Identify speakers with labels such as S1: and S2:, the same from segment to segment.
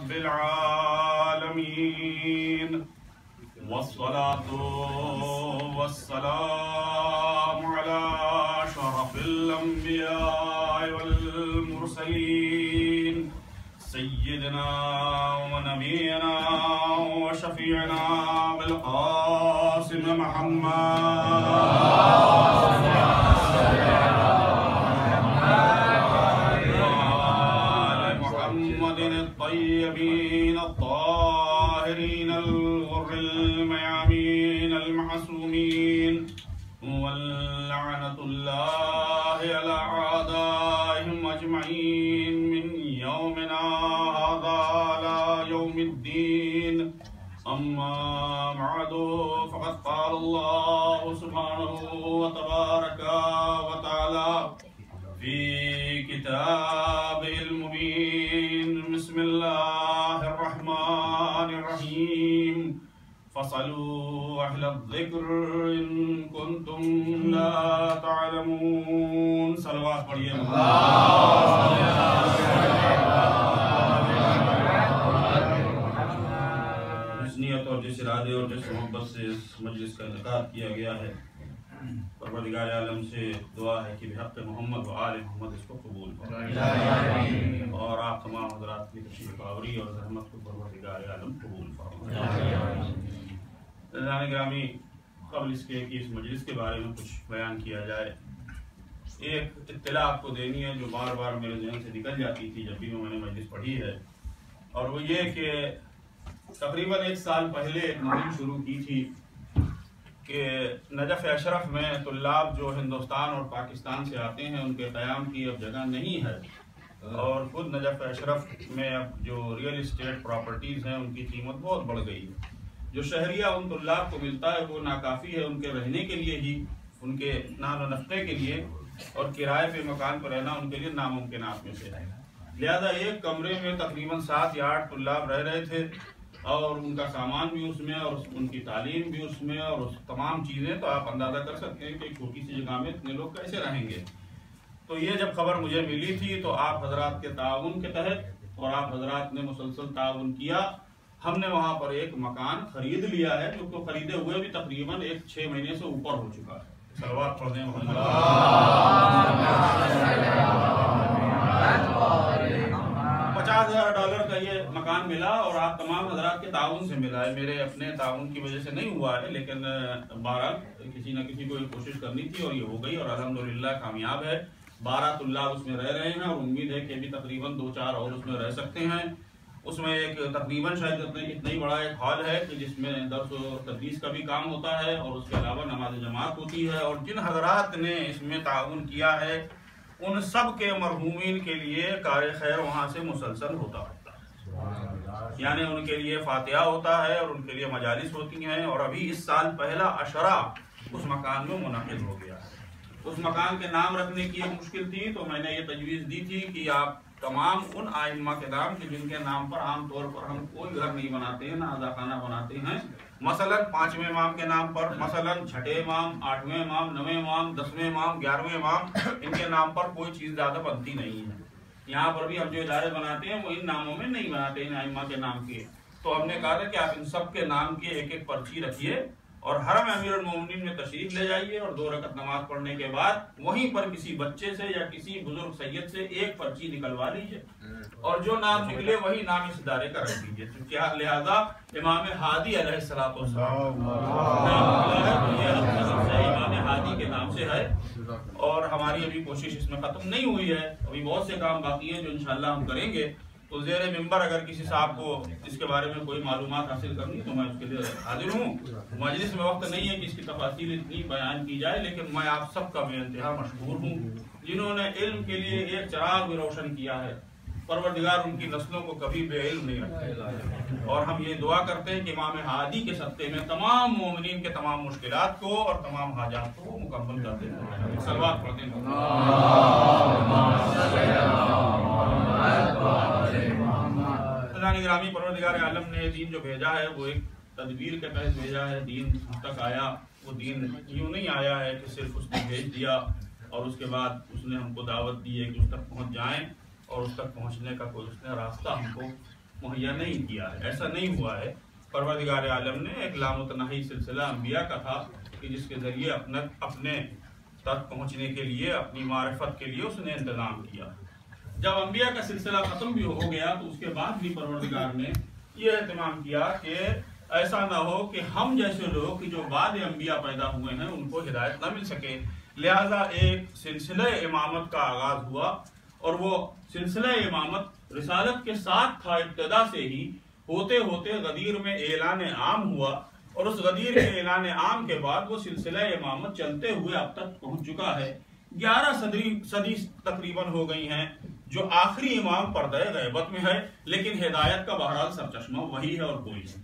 S1: رب العالمين والصلاة والسلام على شرف الأنبياء والمرسلين سيدنا ونبينا وشفيعنا بالقاسم محمد الطيبين الطاهرين الغر الميامين المعصومين واللعنة الله على أعدائهم أجمعين من يومنا هذا إلى يوم الدين. أما بعد فقد قال الله سبحانه وتبارك وتعالى في كتابه المبين. بسم الله الرحمن الرحيم. فاسألوا أهل الذكر إن كنتم لا تعلمون. صلوات پڑھیے. جس نیت اور جس ارادے اور جس محبت سے اس مجلس کا انعقاد کیا گیا ہے، پروردگار عالم سے دعا ہے کہ بحق محمد و آل محمد اس کو قبول فرمائے، اور آپ تمام حضرات کی تشریف آوری اور رحمت کو پروردگار عالم قبول فرمائے. عزیزان گرامی، قبل اس کے کہ اس مجلس کے بارے میں کچھ بیان کیا جائے، ایک اطلاع آپ کو دینی ہے جو بار بار میرے ذہن سے نکل جاتی تھی جب بھی میں نے مجلس پڑھی ہے، اور وہ یہ کہ تقریباً 1 سال پہلے ایک مہم شروع کی تھی کہ نجف اشرف میں طلاب جو ہندوستان اور پاکستان سے آتے ہیں ان کے قیام کی اب جگہ نہیں ہے، اور خود نجف اشرف میں اب جو ریئل اسٹیٹ پراپرٹیز ہیں ان کی قیمت بہت بڑھ گئی ہے. جو شہریہ ان طلاب کو ملتا ہے وہ ناکافی ہے ان کے رہنے کے لیے ہی، ان کے نان و نفقے کے لیے، اور کرائے پہ مکان پر رہنا ان کے لیے ناممکنات میں سے ہے. لہذا ایک کمرے میں تقریباً 7 یا 8 طلاب رہ رہے تھے، اور ان کا سامان بھی اس میں، اور ان کی تعلیم بھی اس میں، اور تمام چیزیں. تو آپ اندازہ کر سکتے ہیں کہ چھوٹی سی جگہ میں اتنے لوگ کیسے رہیں گے. تو یہ جب خبر مجھے ملی تھی تو آپ حضرات کے تعاون کے تحت، اور آپ حضرات نے مسلسل تعاون کیا، ہم نے وہاں پر ایک مکان خرید لیا ہے، جو کو خریدے ہوئے بھی تقریباً 6 مہینے سے اوپر ہو چکا ہے. صلوات پڑھنے محمد. $50,000 کا یہ مکان ملا، اور آپ تمام حضرات کے تعاون سے ملا ہے. میرے اپنے تعاون کی وجہ سے نہیں ہوا ہے، لیکن بہرحال کسی نہ کسی کو یہ کوشش کرنی تھی اور یہ ہو گئی، اور الحمدللہ کامیاب ہے. 12 طلاب اس میں رہ رہے ہیں، اور امید ہے کہ ابھی تقریباً 2-4 اور اس میں رہ سکتے ہیں. اس میں ایک تقریباً شاید اتنا ہی بڑا ایک ہال ہے کہ جس میں درس و تدریس کا بھی کام ہوتا ہے، اور اس کے علاوہ نماز جماعت ہوتی ہے. اور جن حضرات نے اس میں تعاون کیا ہے ان سب کے مرحومین کے لیے کار خیر وہاں سے مسلسل ہوتا ہے، یعنی ان کے لیے فاتحہ ہوتا ہے اور ان کے لیے مجالس ہوتی ہیں. اور ابھی اس سال پہلا عشرہ اس مکان میں منعقد ہو گیا ہے. اس مکان کے نام رکھنے کی ایک مشکل تھی، تو میں نے یہ تجویز دی تھی کہ آپ تمام ان ائمہ کے نام کہ جن کے نام پر عام طور پر ہم کوئی گھر نہیں بناتے ہیں، نہ عزاخانہ بناتے ہیں، مثلا 5ویں امام کے نام پر، مثلا 6ٹھے امام، 8ویں امام، 9ویں امام، 10ویں امام، 11ویں امام، ان کے نام پر کوئی چیز زیادہ بنتی نہیں ہے. یہاں پر بھی ہم جو ادارے بناتے ہیں وہ ان ناموں میں نہیں بناتے، ان ائمہ کے نام کے. تو ہم نے کہا تھا کہ آپ ان سب کے نام کی ایک پرچی رکھیے، اور حرم امیر المومنین میں تشریف لے جائیے، اور 2 رکعت نماز پڑھنے کے بعد وہیں پر کسی بچے سے یا کسی بزرگ سید سے ایک پرچی نکلوا لیجیے، اور جو نام نکلے وہی نام اس ادارے کا رکھ دیجیے. لہذا امام ہادی علیہ الصلوۃ والسلام امام ہادی کے نام سے ہے. اور ہماری ابھی کوشش اس میں ختم نہیں ہوئی ہے، ابھی بہت سے کام باقی ہیں جو انشاءاللہ ہم کریں گے. تو زیر ممبر اگر کسی صاحب کو اس کے بارے میں کوئی معلومات حاصل کرنی تو میں اس کے لیے حاضر ہوں. مجلس میں وقت نہیں ہے کہ اس کی تفاصیل اتنی بیان کی جائے، لیکن میں آپ سب کا بے انتہا مشکور ہوں جنہوں نے علم کے لیے ایک چراغ بھی روشن کیا ہے. پروردگار ان کی نسلوں کو کبھی بے علم نہیں رکھے، اور ہم یہ دعا کرتے ہیں کہ امام ہادی کے صدقے میں تمام مومنین کے تمام مشکلات کو اور تمام حاجات کو مکمل کر دیں. صلوات پڑھتے ہیں. گرامی، پروردگار عالم نے دین جو بھیجا ہے وہ ایک تدبیر کے تحت بھیجا ہے. دین ہم تک آیا، وہ دین یوں نہیں آیا ہے کہ صرف اس نے بھیج دیا اور اس کے بعد اس نے ہم کو دعوت دی ہے کہ اس تک پہنچ جائیں، اور اس تک پہنچنے کا کوئی اس نے راستہ ہم کو مہیا نہیں کیا ہے، ایسا نہیں ہوا ہے۔ پروردگار عالم نے ایک لامتناہی سلسلہ انبیاء کا تھا کہ جس کے ذریعے اپنے تک پہنچنے کے لیے، اپنی معرفت کے لیے اس نے انتظام کیا۔ جب انبیاء کا سلسلہ ختم بھی ہو گیا تو اس کے بعد بھی پروردگار نے یہ اہتمام کیا کہ ایسا نہ ہو کہ ہم جیسے لوگ کہ جو بعد انبیاء پیدا ہوئے ہیں ان کو ہدایت نہ مل سکے، لہذا ایک سلسلہ امامت کا آغاز ہوا، اور وہ سلسلہ امامت رسالت کے ساتھ تھا ابتدا سے ہی، ہوتے ہوتے غدیر میں اعلان عام ہوا، اور اس غدیر کے اعلان عام کے بعد وہ سلسلہ امامت چلتے ہوئے اب تک پہنچ چکا ہے۔ 11 صدی تقریباً ہو گئی ہیں، جو آخری امام پردہ غیبت میں ہے، لیکن ہدایت کا بہرحال سرچشمہ وہی ہے اور کوئی ہے۔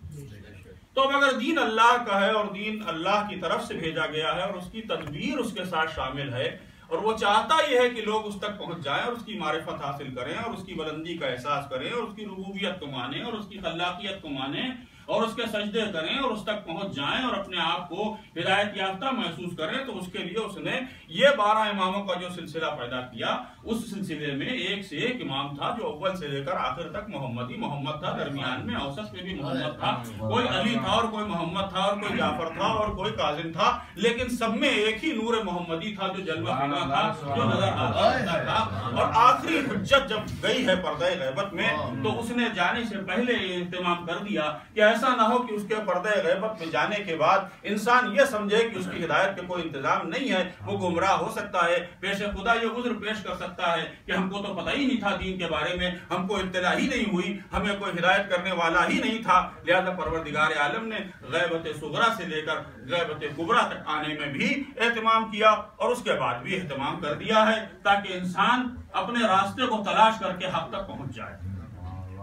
S1: تو اب اگر دین اللہ کا ہے اور دین اللہ کی طرف سے بھیجا گیا ہے اور اس کی تدبیر اس کے ساتھ شامل ہے، اور وہ چاہتا یہ ہے کہ لوگ اس تک پہنچ جائیں اور اس کی معرفت حاصل کریں اور اس کی بلندی کا احساس کریں اور اس کی ربوبیت کو مانیں اور اس کی خلاقیت کو مانیں اور اس کے سجدے کریں اور اس تک پہنچ جائیں اور اپنے آپ کو ہدایت یافتہ محسوس کریں، تو اس کے لیے اس نے یہ 12 اماموں کا جو سلسلہ پیدا کیا، اس سلسلے میں ایک سے ایک امام تھا جو اول سے لے کر آخر تک محمد ہی محمد تھا، درمیان میں اوسط میں بھی محمد تھا، کوئی علی تھا اور کوئی محمد تھا اور کوئی جعفر تھا اور کوئی کاظم تھا، لیکن سب میں ایک ہی نور محمدی تھا جو جلوہ فگاں تھا، جو نظر آتا تھا۔ اور آخری حجت جب گئی ہے پردہ غیبت میں تو اس نے جانے سے پہلے یہ اہتمام کر دیا کہ ایسا نہ ہو کہ اس کے پردہ غیبت میں جانے کے بعد انسان یہ سمجھے کہ اس کی ہدایت کے کوئی انتظام نہیں ہے، وہ گمراہ ہو سکتا ہے، پیش خدا یہ عذر پیش کر سکتا ہے کہ ہم کو تو پتہ ہی نہیں تھا دین کے بارے میں، ہم کو اطلاع ہی نہیں ہوئی، ہمیں کوئی ہدایت کرنے والا ہی نہیں تھا۔ لہذا پروردگار عالم نے غیبت صغریٰ سے لے کر غیبت کبریٰ تک آنے میں بھی اہتمام کیا، اور اس کے بعد بھی اہتمام کر دیا ہے تاکہ انسان اپنے راستے کو تلاش کر کے حق تک پہنچ جائے۔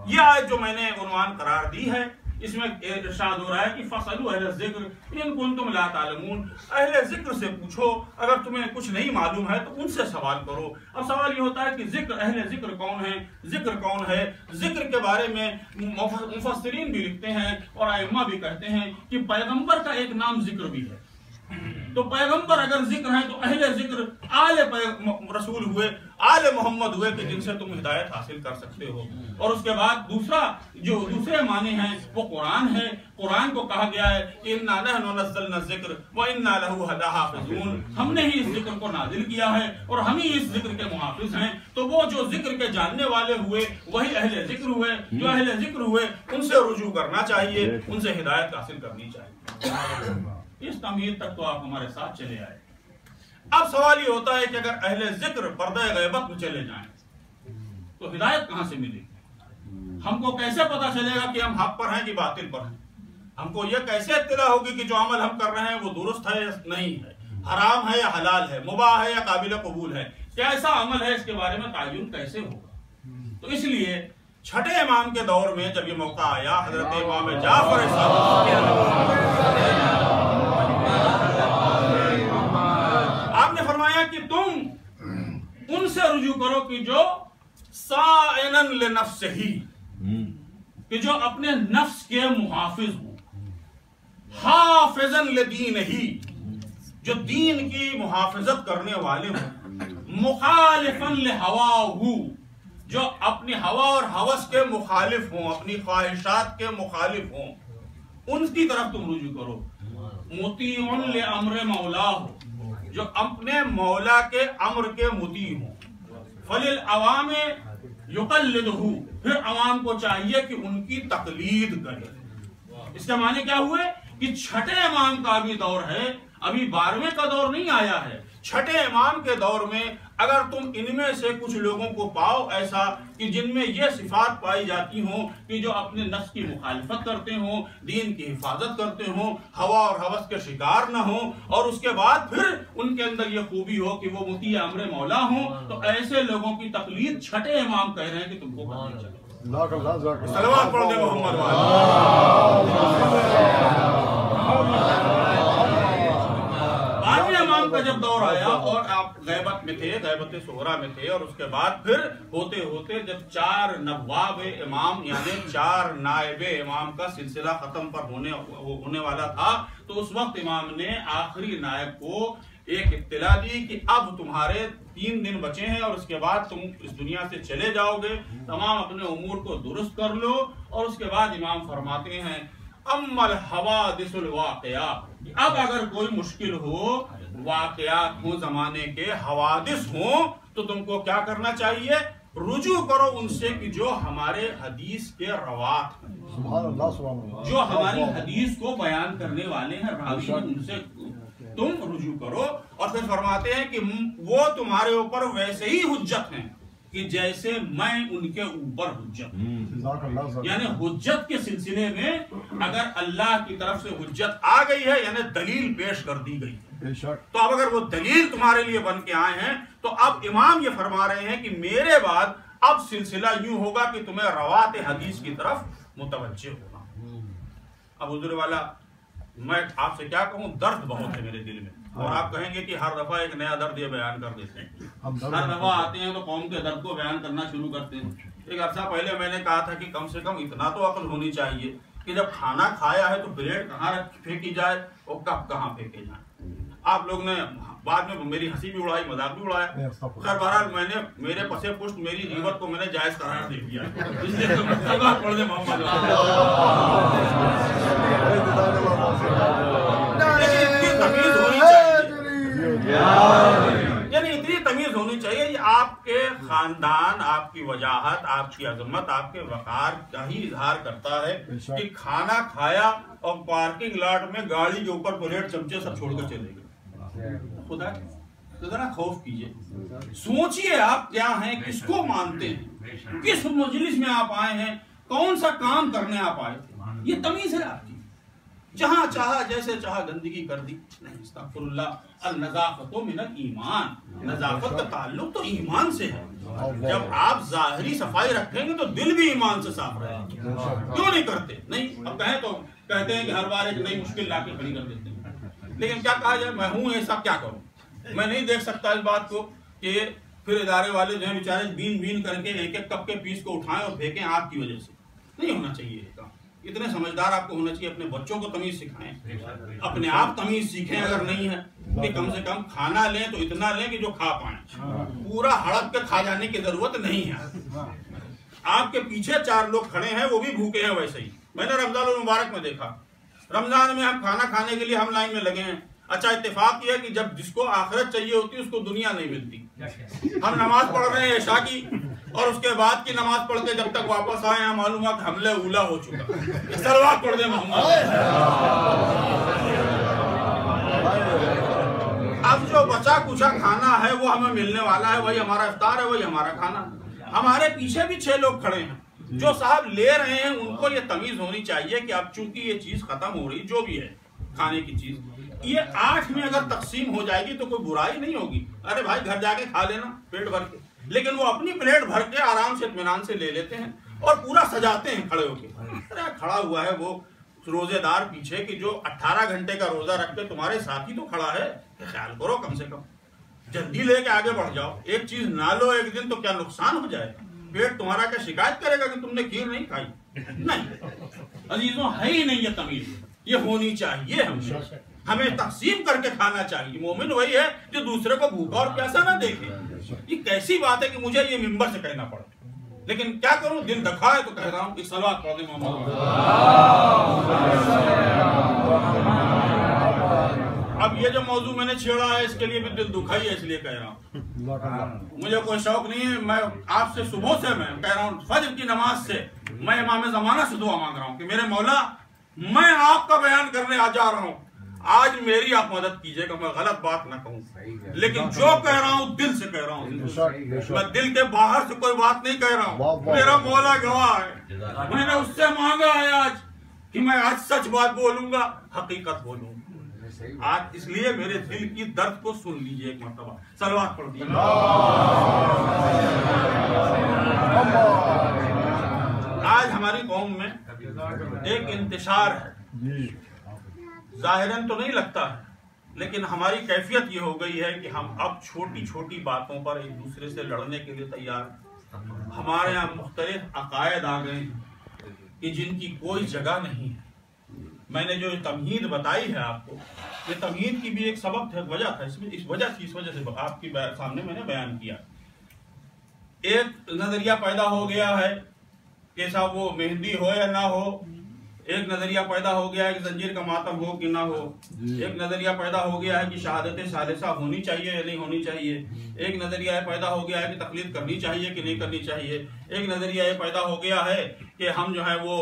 S1: یہ آیت جو میں نے عنوان قرار دی ہے، اس میں ارشاد ہو رہا ہے کہ فَاسْأَلُوا أَهْلَ الذِّكْرِ إِن كُنتُمْ لَا تَعْلَمُونَ، اہل ذکر سے پوچھو اگر تمہیں کچھ نہیں معلوم ہے تو ان سے سوال کرو۔ اب سوال یہ ہوتا ہے کہ ذکر، اہل ذکر کون ہے، ذکر کون ہے؟ ذکر کے بارے میں مفسرین بھی لکھتے ہیں اور ائمہ بھی کہتے ہیں کہ پیغمبر کا ایک نام ذکر بھی ہے، تو پیغمبر اگر ذکر ہیں تو اہل ذکر آل رسول ہوئے، آل محمد ہوئے کہ جن سے تم ہدایت حاصل کر سکتے ہو۔ اور اس کے بعد دوسرے معنی ہیں وہ قرآن ہے۔ قرآن کو کہا گیا ہے اِنَّا نَحْنُ نَزَّلْنَا الذِّكْرَ وَإِنَّا لَهُ لَحَافِظُونَ، ہم نے ہی اس ذکر کو نازل کیا ہے اور ہم ہی اس ذکر کے محافظ ہیں۔ تو وہ جو ذکر کے جاننے والے ہوئے وہی اہل ذکر ہوئے، جو اہل ذکر ہوئے ان سے رجوع کرنا چاہیے، ان سے ہدایت حاصل کرنی چاہیے۔ اس تمہید تک تو آپ ہمارے ساتھ چلے آئے۔ اب سوال یہ ہوتا ہے کہ اگر اہل ذکر پردہ غیبت میں چلے جائیں تو ہدایت کہاں سے ملے گی؟ ہم کو کیسے پتا چلے گا کہ ہم حق پر ہیں کہ باطل پر ہیں؟ ہم کو یہ کیسے اطلاع ہوگی کہ جو عمل ہم کر رہے ہیں وہ درست ہے یا نہیں ہے، حرام ہے یا حلال ہے، مباح ہے یا قابل قبول ہے، کیسا عمل ہے، اس کے بارے میں تعین کیسے ہوگا؟ تو اس لیے چھٹے امام کے دور میں جب یہ موقع آیا، حضرت امام جعفر آپ نے فرمایا کہ تم ان سے رجوع کرو کہ جو صائنا لنفسہ، کہ جو اپنے نفس کے محافظ ہوں، حافظا لدینہ، جو دین کی محافظت کرنے والے ہوں، مخالفا لہواہ، جو اپنی ہوا اور ہوس کے مخالف ہوں، اپنی خواہشات کے مخالف ہوں، ان کی طرف تم رجوع کرو۔ مطیع لامر مولا، جو اپنے مولا کے امر کے مطیع ہوں۔ فللعوام یقلدہ، پھر عوام کو چاہیے کہ ان کی تقلید کرے۔ اس کے معنی کیا ہوئے کہ چھٹے امام کا بھی دور ہے، ابھی 12ویں کا دور نہیں آیا ہے۔ چھٹے امام کے دور میں اگر تم ان میں سے کچھ لوگوں کو پاؤ ایسا کہ جن میں یہ صفات پائی جاتی ہوں کہ جو اپنے نفس کی مخالفت کرتے ہوں، دین کی حفاظت کرتے ہوں، ہوا اور ہوس کے شکار نہ ہوں، اور اس کے بعد پھر ان کے اندر یہ خوبی ہو کہ وہ مطیع امر مولا ہوں، تو ایسے لوگوں کی تقلید چھٹے امام کہہ رہے ہیں کہ تم کو کرنی چاہیے۔ صلوات پڑھ دیں محمد امام کا جب دور آیا اور آپ غیبت میں تھے، غیبت صغریٰ میں تھے، اور اس کے بعد پھر ہوتے ہوتے جب 4 نواب امام یعنی 4 نائب امام کا سلسلہ ختم پر ہونے والا تھا، تو اس وقت امام نے آخری نائب کو ایک اطلاع دی کہ اب تمہارے 3 دن بچے ہیں اور اس کے بعد تم اس دنیا سے چلے جاؤ گے، تمام اپنے امور کو درست کر لو. اور اس کے بعد امام فرماتے ہیں اما الحوادث الواقعہ، اب اگر کوئی مشکل ہو، واقعات ہوں، زمانے کے حوادث ہوں، تو تم کو کیا کرنا چاہیے؟ رجوع کرو ان سے کہ جو ہمارے حدیث کے روات ہیں، جو ہماری حدیث کو بیان کرنے والے ہیں، راوی ہیں، ان سے تم رجوع کرو. اور پھر فرماتے ہیں کہ وہ تمہارے اوپر ویسے ہی حجت ہیں کہ جیسے میں ان کے اوپر حجت ہوں. یعنی حجت کے سلسلے میں اگر اللہ کی طرف سے حجت آ گئی ہے، یعنی دلیل پیش کر دی گئی ہے، تو اب اگر وہ دلیل تمہارے لیے بن کے آئے ہیں، تو اب امام یہ فرما رہے ہیں کہ میرے بعد اب سلسلہ یوں ہوگا کہ تمہیں روات حدیث کی طرف متوجہ ہونا. اب حضور والا میں آپ سے کیا کہوں، درد بہت ہے میرے دل میں، اور آپ کہیں گے کہ ہر دفعہ ایک نیا درد یہ بیان کر دیتے ہیں. ہر دفعہ آتے ہیں تو قوم کے درد کو بیان کرنا شروع کرتے ہیں. ایک عرصہ پہلے میں نے کہا تھا کہ کم سے کم اتنا تو عقل ہونی چاہیے کہ جب کھانا کھایا ہے تو پلیٹ کہاں پھینکی جائے اور کب کہاں پھینکے جائیں. آپ لوگ نے بعد میں میری ہنسی بھی اڑائی، مذاق بھی اڑایا. خیر بہرحال میں نے میرے پسے پشت میری غیبت کو میں نے جائز قرار دے دیا، اس لیے پڑھ دے محمد. یعنی اتنی تمیز ہونی چاہیے. یہ آپ کے خاندان، آپ کی وجاہت، آپ کی عظمت، آپ کے وقار کا ہی اظہار کرتا ہے کہ کھانا کھایا اور پارکنگ لاٹ میں گاڑی کے اوپر پلیٹ چمچے سب چھوڑ کر چلے گئے. خدا ذرا خوف کیجئے، سوچئے آپ کیا ہیں، کس کو مانتے ہیں، کس مجلس میں آپ آئے ہیں، کون سا کام کرنے آپ آئے تھے. یہ تمیز ہے آپ کی. جہاں چاہا جیسے چاہا گندگی کر دی. نہیں، استغفر اللہ. النظافت من الایمان، نظافت کا تعلق تو ایمان سے ہے. جب آپ ظاہری صفائی رکھیں گے تو دل بھی ایمان سے صاف رہے گا. کیوں نہیں کرتے؟ نہیں، اب کہیں تو کہتے ہیں کہ ہر بار ایک نئی مشکل لا کے کھڑی کر دیتے ہیں. لیکن کیا کہا جائے، میں ہوں ایسا، کیا کروں. میں نہیں دیکھ سکتا اس بات کو کہ پھر ادارے والے جو ہیں بیچارے بین بین کر کے ایک ایک کپ کے پیس کو اٹھائیں اور پھینکیں آپ کی وجہ سے. نہیں ہونا چاہیے یہ کام. اتنے سمجھدار آپ کو ہونا چاہیے. اپنے بچوں کو تمیز سکھائیں، اپنے آپ تمیز سیکھیں. اگر نہیں ہے کہ کم سے کم کھانا لیں تو اتنا لیں کہ جو کھا پائیں. پورا ہڑپ کے کھا جانے کی ضرورت نہیں ہے. آپ کے پیچھے 4 لوگ کھڑے ہیں، وہ بھی بھوکے ہیں ویسے ہی. میں نے رمضان المبارک میں دیکھا، رمضان میں ہم کھانا کھانے کے لیے ہم لائن میں لگے ہیں. اچھا اتفاق یہ ہے کہ جب جس کو آخرت چاہیے ہوتی ہے اس کو دنیا نہیں ملتی. ہم نماز پڑھ رہے ہیں عشاء کی، اور اس کے بعد کی نماز پڑھ کے جب تک واپس آئے ہیں معلوم ہوا کہ حملہ اولا ہو چکا. صلوات پڑھ دیں محمد. اب جو بچا کچا کھانا ہے وہ ہمیں ملنے والا ہے، وہی ہمارا افطار ہے، وہی ہمارا کھانا. ہمارے پیچھے بھی 6 لوگ کھڑے ہیں جو صاحب لے رہے ہیں. ان کو یہ تمیز ہونی چاہیے کہ اب چونکہ یہ چیز ختم ہو رہی، جو بھی ہے کھانے کی چیز، یہ 8 میں اگر تقسیم ہو جائے گی تو کوئی برائی نہیں ہوگی. ارے بھائی گھر جا کے کھا لینا پیٹ بھر کے. لیکن وہ اپنی پلیٹ بھر کے آرام سے اطمینان سے لے لیتے ہیں اور پورا سجاتے ہیں کھڑے ہو کے. ارے کھڑا ہوا ہے وہ روزے دار پیچھے کہ جو 18 گھنٹے کا روزہ رکھ کے تمہارے ساتھ ہی تو کھڑا ہے. خیال کرو، کم سے کم جلدی لے کے آگے بڑھ جاؤ. ایک چیز نہ لو ایک دن تو کیا نقصان ہو جائے. پیٹ تمہارا کیا شکایت کرے گا کہ تم نے کھیر نہیں کھائی؟ نہیں عزیزوں، ہے ہی نہیں یہ تمیز. یہ ہونی چاہیے. ہمیں تقسیم کر کے کھانا چاہیے. مومن وہی ہے جو دوسرے کو بھوکا اور پیاسا نہ دیکھے. یہ کیسی بات ہے کہ مجھے یہ منبر سے کہنا پڑا، لیکن کیا کروں، دل دکھا ہے تو کہہ رہا ہوں. ایک صلوات پڑھ دیں محمد. اب یہ جو موضوع میں نے چھیڑا ہے اس کے لیے بھی دل دکھا ہی ہے، اس لیے کہہ رہا ہوں. مجھے کوئی شوق نہیں ہے. میں آپ سے صبح سے میں کہہ رہا ہوں، فجر کی نماز سے میں امام زمانہ سے دعا مانگ رہا ہوں کہ میرے مولا، میں آپ کا بیان کرنے آ جا رہا ہوں. آج میری آپ مدد کیجئے گا، میں غلط بات نہ کہوں، لیکن جو کہہ رہا ہوں دل سے کہہ رہا ہوں. میں دل کے باہر سے کوئی بات نہیں کہہ رہا ہوں. میرا مولا گواہ ہے. میں نے اس سے مانگا ہے آج کہ میں آج سچ بات بولوں گا، حقیقت بولوں گا. آج اس لیے میرے دل کی درد کو سن لیجئے ایک مرتبہ. صلوات پڑھ دیجئے. آج ہماری قوم میں ایک انتشار ہے، ظاہراً تو نہیں لگتا ہے، لیکن ہماری کیفیت یہ ہو گئی ہے کہ ہم اب چھوٹی چھوٹی باتوں پر ایک دوسرے سے لڑنے کے لیے تیار. ہمارے یہاں مختلف عقائد آ گئے ہیں کہ جن کی کوئی جگہ نہیں ہے. میں نے جو تمہید بتائی ہے آپ کو، یہ تمہید کی بھی ایک سبب تھا، وجہ تھا، اس وجہ سے آپ کے سامنے میں نے بیان کیا۔ ایک نظریہ پیدا ہو گیا ہے کہ صاحب وہ مہندی ہو یا نہ ہو، ایک نظریہ پیدا ہو گیا ہے کہ زنجیر کا ماتم ہو کہ نہ ہو، ایک نظریہ پیدا ہو گیا ہے کہ شہادت ثالثہ ہونی چاہیے یا نہیں ہونی چاہیے، ایک نظریہ پیدا ہو گیا ہے کہ تقلید کرنی چاہیے کہ نہیں کرنی چاہیے، ایک نظریہ یہ پیدا ہو گیا ہے کہ ہم جو ہے وہ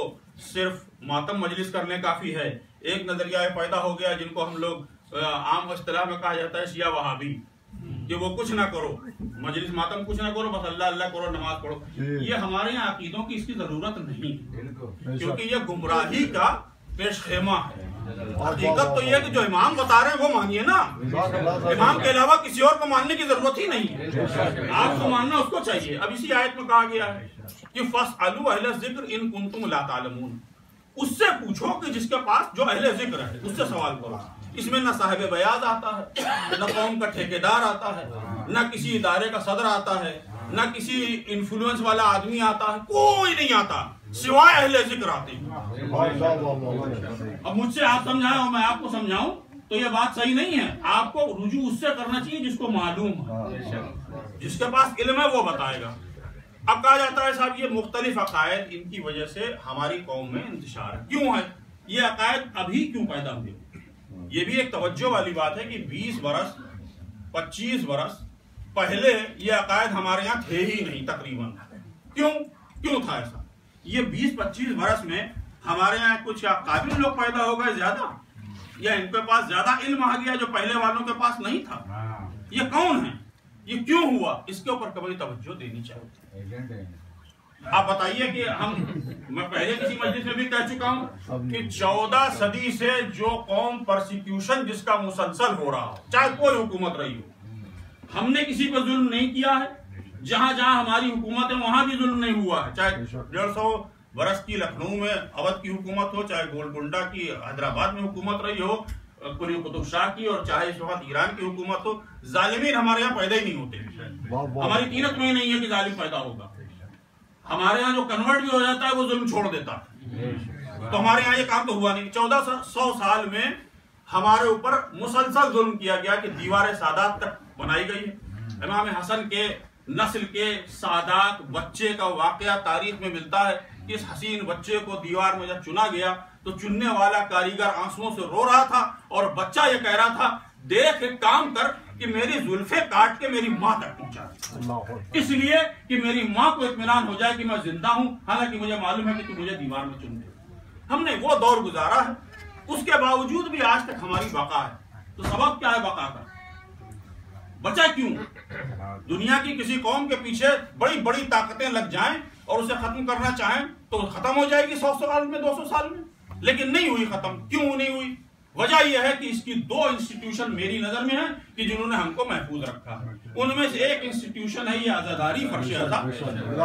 S1: صرف ماتم مجلس کرنے کافی ہے، ایک نظریہ یہ پیدا ہو گیا جن کو ہم لوگ عام اصطلاح میں کہا جاتا ہے شیعہ وہابی، کہ وہ کچھ نہ کرو، مجلس ماتم کچھ نہ کرو، بس اللہ اللہ کرو، نماز پڑھو۔ یہ ہمارے یہاں عقیدوں کی اس کی ضرورت نہیں، کیونکہ یہ گمراہی کا پیش خیمہ ہے۔ حقیقت تو یہ ہے کہ جو امام بتا رہے ہیں وہ مانیے نا، امام کے علاوہ کسی اور کو ماننے کی ضرورت ہی نہیں ہے، آپ کو ماننا اس کو چاہیے۔ اب اسی آیت میں کہا گیا ہے کہ فَاسْأَلُوا أَهْلَ الذِّكْرِ إِن كُنتُمْ لَا تَعْلَمُونَ، اس سے پوچھو کہ جس کے پاس جو اہل ذکر ہے اس سے سوال کرو۔ اس میں نہ صاحب بیاض آتا ہے، نہ قوم کا ٹھیکیدار آتا ہے، نہ کسی ادارے کا صدر آتا ہے، نہ کسی انفلوئنس والا آدمی آتا ہے، کوئی نہیں آتا سوائے اہل ذکر آتے ہیں۔ اب مجھ سے آپ سمجھائیں اور میں آپ کو سمجھاؤں تو یہ بات صحیح نہیں ہے، آپ کو رجوع اس سے کرنا چاہیے جس کو معلوم ہے، جس کے پاس علم ہے وہ بتائے گا۔ اب کہا جاتا ہے صاحب یہ مختلف عقائد ان کی وجہ سے ہماری قوم میں انتشار ہے، کیوں ہے یہ عقائد ابھی کیوں پیدا ہوئے؟ یہ بھی ایک توجہ والی بات ہے کہ 20 برس 25 برس پہلے یہ عقائد ہمارے یہاں تھے ہی نہیں تقریباً۔ کیوں تھا ایسا؟ یہ 20-25 برس میں ہمارے یہاں کچھ قابل لوگ پیدا ہو گئے زیادہ، یا ان کے پاس زیادہ علم آ گیا جو پہلے والوں کے پاس نہیں تھا؟ یہ کون ہے؟ یہ کیوں ہوا؟ اس کے اوپر کبھی توجہ دینی چاہیے۔ آپ بتائیے کہ میں پہلے کسی مجلس میں بھی کہہ چکا ہوں کہ 14 صدی سے جو قوم پرسیکیوشن جس کا مسلسل ہو رہا ہو، چاہے کوئی حکومت رہی ہو، ہم نے کسی پر ظلم نہیں کیا ہے، جہاں جہاں ہماری حکومت ہے وہاں بھی ظلم نہیں ہوا ہے، چاہے 150 برس کی لکھنؤ میں اودھ کی حکومت ہو، چاہے گولکنڈہ کی حیدرآباد میں حکومت رہی ہو، قلی قطب شاہ کی، اور چاہے اس وقت ایران کی حکومت ہو، ظالمین ہمارے یہاں پیدا ہی نہیں ہوتے۔ ہماری تیرت میں ہی نہیں ہے کہ ظالم پیدا ہوگا۔ ہمارے یہاں جو کنورٹ بھی ہو جاتا ہے وہ ظلم چھوڑ دیتا ہے، تو ہمارے یہاں یہ کام تو ہوا نہیں۔ 1400 سال میں ہمارے اوپر مسلسل ظلم کیا گیا کہ دیوار سادات تک بنائی گئی ہے۔ امام حسن کے نسل کے سادات بچے کا واقعہ تاریخ میں ملتا ہے کہ اس حسین بچے کو دیوار میں جب چنا گیا تو چننے والا کاریگر آنسوؤں سے رو رہا تھا، اور بچہ یہ کہہ رہا تھا دیکھ ایک کام کر کہ میری زلفیں کاٹ کے میری ماں تک پہنچا، اس لیے کہ میری ماں کو اطمینان ہو جائے کہ میں زندہ ہوں، حالانکہ مجھے معلوم ہے کہ تم مجھے دیوار میں چن دے۔ ہم نے وہ دور گزارا ہے، اس کے باوجود بھی آج تک ہماری بقا ہے۔ تو سبب کیا ہے بقا کا؟ بچا کیوں؟ دنیا کی کسی قوم کے پیچھے بڑی بڑی طاقتیں لگ جائیں اور اسے ختم کرنا چاہیں تو ختم ہو جائے گی 100 سال میں 200 سال میں، لیکن نہیں ہوئی ختم۔ کیوں نہیں ہوئی؟ وجہ یہ ہے کہ اس کی 2 انسٹیٹیوشن میری نظر میں ہیں کہ جنہوں نے ہم کو محفوظ رکھا ہے۔ ان میں سے ایک انسٹیٹیوشن ہے یہ عزاداری فرش عزا،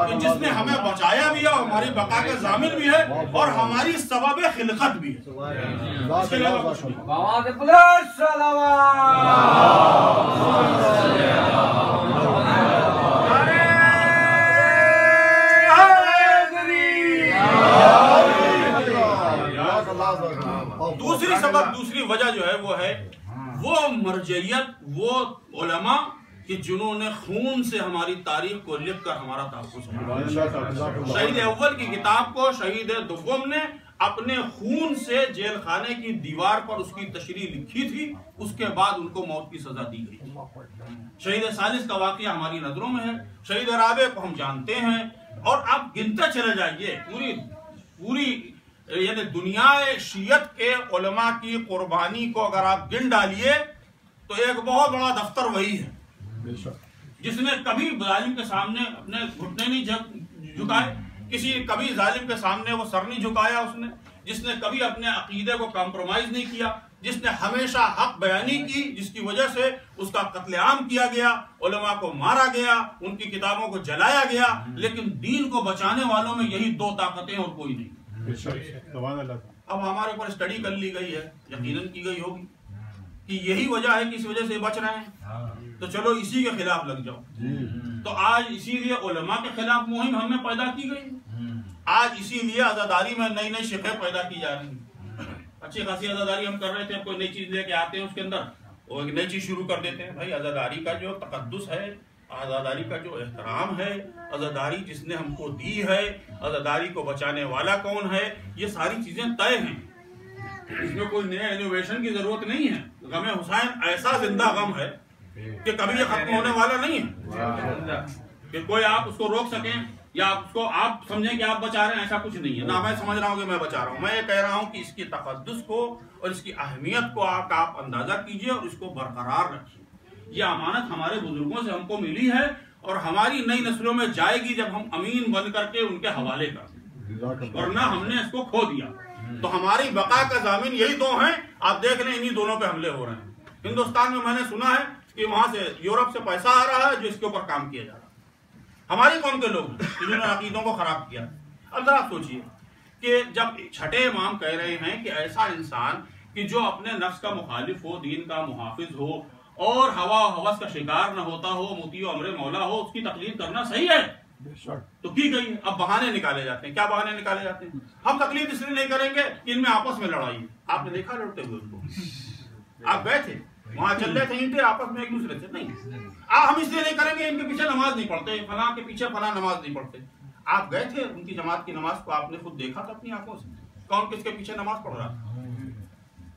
S1: کہ جس نے ہمیں بچایا بھی ہے اور ہماری بقا کا ضامن بھی ہے اور ہماری سبب خلقت بھی ہے۔ اس کے علاوہ کچھ نہیں۔ دوسری وجہ جو ہے وہ مرجعیت، وہ علماء کہ جنہوں نے خون سے ہماری تاریخ کو لکھ کر ہمارا تحفظ کیا۔ شہید اول کی کتاب کو شہید دوم نے اپنے خون سے جیل خانے کی دیوار پر اس کی تشریح لکھی تھی، اس کے بعد ان کو موت کی سزا دی گئی۔ شہید ثالث کا واقعہ ہماری نظروں میں ہے، شہید رابع کو ہم جانتے ہیں، اور آپ گنتے چلے جائیے پوری یعنی دنیا شیعت کے علماء کی قربانی کو اگر آپ گن ڈالیے تو ایک بہت بڑا دفتر وہی ہے جس نے کبھی ظالم کے سامنے اپنے گھٹنے نہیں جھکائے، کبھی ظالم کے سامنے وہ سر نہیں جھکایا، اس نے جس نے کبھی اپنے عقیدے کو کمپرومائز نہیں کیا، جس نے ہمیشہ حق بیانی کی، جس کی وجہ سے اس کا قتل عام کیا گیا، علماء کو مارا گیا، ان کی کتابوں کو جلایا گیا، لیکن دین کو بچانے والوں میں یہی 2 طاقتیں اور کوئی نہیں۔ اب ہمارے اوپر اسٹڈی کر لی گئی ہے، یقیناً کی گئی ہوگی کہ یہی وجہ ہے کہ اس وجہ سے بچ رہے ہیں، تو چلو اسی کے خلاف لگ جاؤ۔ تو آج اسی لیے علماء کے خلاف مہم ہمیں پیدا کی گئی، آج اسی لیے عزاداری میں نئی نئی شقیں پیدا کی جا رہی ہیں۔ اچھی خاصی عزاداری ہم کر رہے تھے، کوئی نئی چیز لے کے آتے ہیں اس کے اندر وہ ایک نئی چیز شروع کر دیتے ہیں. بھائی عزاداری کا جو تقدس ہے، عزاداری کا جو احترام ہے، عزاداری جس نے ہم کو دی ہے، عزاداری کو بچانے والا کون ہے، یہ ساری چیزیں طے ہیں. اس میں کوئی نیا انوویشن کی ضرورت نہیں ہے. غم حسین ایسا زندہ غم ہے کہ کبھی یہ ختم ہونے والا نہیں ہے کہ کوئی آپ اس کو روک سکیں یا اس کو آپ سمجھیں کہ آپ بچا رہے ہیں. ایسا کچھ نہیں ہے. نہ میں سمجھ رہا ہوں کہ میں بچا رہا ہوں. میں یہ کہہ رہا ہوں کہ اس کی تقدس کو اور اس کی اہمیت کو آپ اندازہ کیجئے اور اس کو برقرار رکھیے. یہ امانت ہمارے بزرگوں سے ہم کو ملی ہے اور ہماری نئی نسلوں میں جائے گی جب ہم امین بن کر کے ان کے حوالے کر، ورنہ ہم نے اس کو کھو دیا. تو ہماری بقا کا ضامن یہی دو ہیں. آپ دیکھ لیں انہی دونوں پہ حملے ہو رہے ہیں. ہندوستان میں نے سنا ہے کہ وہاں سے یورپ سے پیسہ آ رہا ہے جو اس کے اوپر کام کیا جا رہا ہے. ہماری قوم کے لوگ جنہوں نے عقیدوں کو خراب کیا. اب ذرا سوچئے کہ جب چھٹے امام کہہ رہے ہیں کہ ایسا انسان کہ جو اپنے نفس کا مخالف ہو، دین کا محافظ ہو اور ہوا و ہوس کا شکار نہ ہوتا ہو، مطیع و امر مولا ہو، اس کی تقلید کرنا صحیح ہے تو کی گئی. اب بہانے نکالے جاتے ہیں. کیا بہانے نکالے جاتے ہیں؟ ہم تقلید اس لیے نہیں کریں گے کہ ان میں آپس میں لڑائی ہے. آپ نے دیکھا لڑتے ہوئے ان کو؟ آپ گئے تھے وہاں چل رہے تھے انٹے آپس میں ایک دوسرے سے نہیں. ہم اس لیے نہیں کریں گے ان کے پیچھے نماز نہیں پڑھتے، فلاں کے پیچھے فلاں نماز نہیں پڑھتے. آپ گئے تھے ان کی جماعت کی نماز کو آپ نے خود دیکھا تھا اپنی آنکھوں سے کون کس کے پیچھے نماز پڑھ رہا تھا.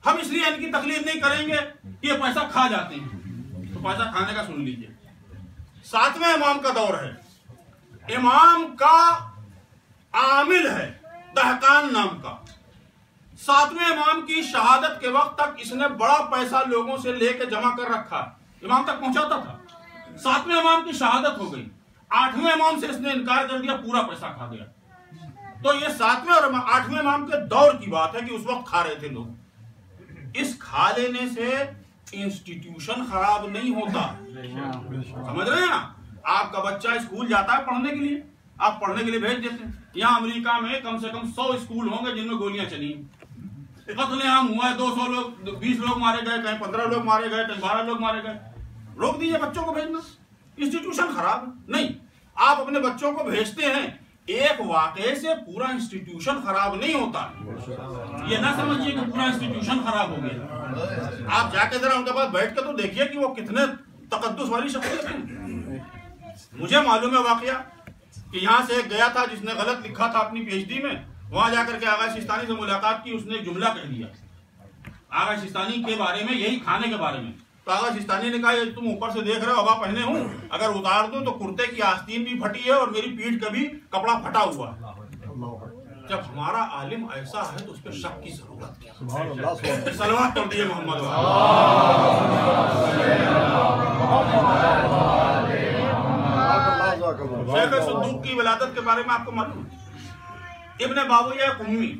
S1: ہم اس لیے ان کی تقلید نہیں کریں گے کہ یہ پیسہ کھا جاتے ہیں. تو پیسہ کھانے کا سن لیجئے. 7ویں امام کا دور ہے. امام کا عامل ہے دہقان نام کا. 7ویں امام کی شہادت کے وقت تک اس نے بڑا پیسہ لوگوں سے لے کے جمع کر رکھا، امام تک پہنچاتا تھا. 7ویں امام کی شہادت ہو گئی. 8ویں امام سے اس نے انکار کر دیا، پورا پیسہ کھا گیا. تو یہ 7ویں اور 8ویں امام کے دور کی بات ہے کہ اس وقت کھا رہے تھے لوگ. اس کھا لینے سے انسٹیٹیوشن خراب نہیں ہوتا. سمجھ رہے ہیں نا؟ آپ کا بچہ اسکول جاتا ہے پڑھنے کے لیے، آپ پڑھنے کے لیے بھیج دیتے ہیں. یہاں امریکہ میں کم سے کم 100 اسکول ہوں گے جن میں گولیاں چلی ہیں. قتل عام ہوا ہے، 200 لوگ 20 لوگ مارے گئے، کہیں 15 لوگ مارے گئے، کہیں 12 لوگ مارے گئے. روک دیجیے بچوں کو بھیجنا. انسٹیٹیوشن خراب نہیں. آپ اپنے بچوں کو بھیجتے ہیں. ایک واقعے سے پورا انسٹیٹیوشن خراب نہیں ہوتا. یہ نہ سمجھیے کہ پورا انسٹیٹیوشن خراب ہو گیا. آپ جا کے ذرا ان کے پاس بیٹھ کے تو دیکھیے کہ وہ کتنے تقدس والی شخصیت ہیں. مجھے معلوم ہے واقعہ کہ یہاں سے ایک گیا تھا جس نے غلط لکھا تھا اپنی پی ایچ ڈی میں. وہاں جا کر کے آغا سیستانی سے ملاقات کی. اس نے ایک جملہ کہہ دیا آغا سیستانی کے بارے میں، یہی کھانے کے بارے میں. تو آغا سیستانی نے کہا یہ تم اوپر سے دیکھ رہے ہو ابا پہنے ہوں، اگر اتار دوں تو کرتے کی آستین بھی پھٹی ہے اور میری پیٹھ کا بھی کپڑا پھٹا ہوا ہے. جب ہمارا عالم ایسا ہے تو اس پہ شک کی ضرورت ہے. صلوات پڑھ دیجیے محمد. شیخ صدوق کی ولادت کے بارے میں آپ کو معلوم ہے؟ ابن باویہ قمی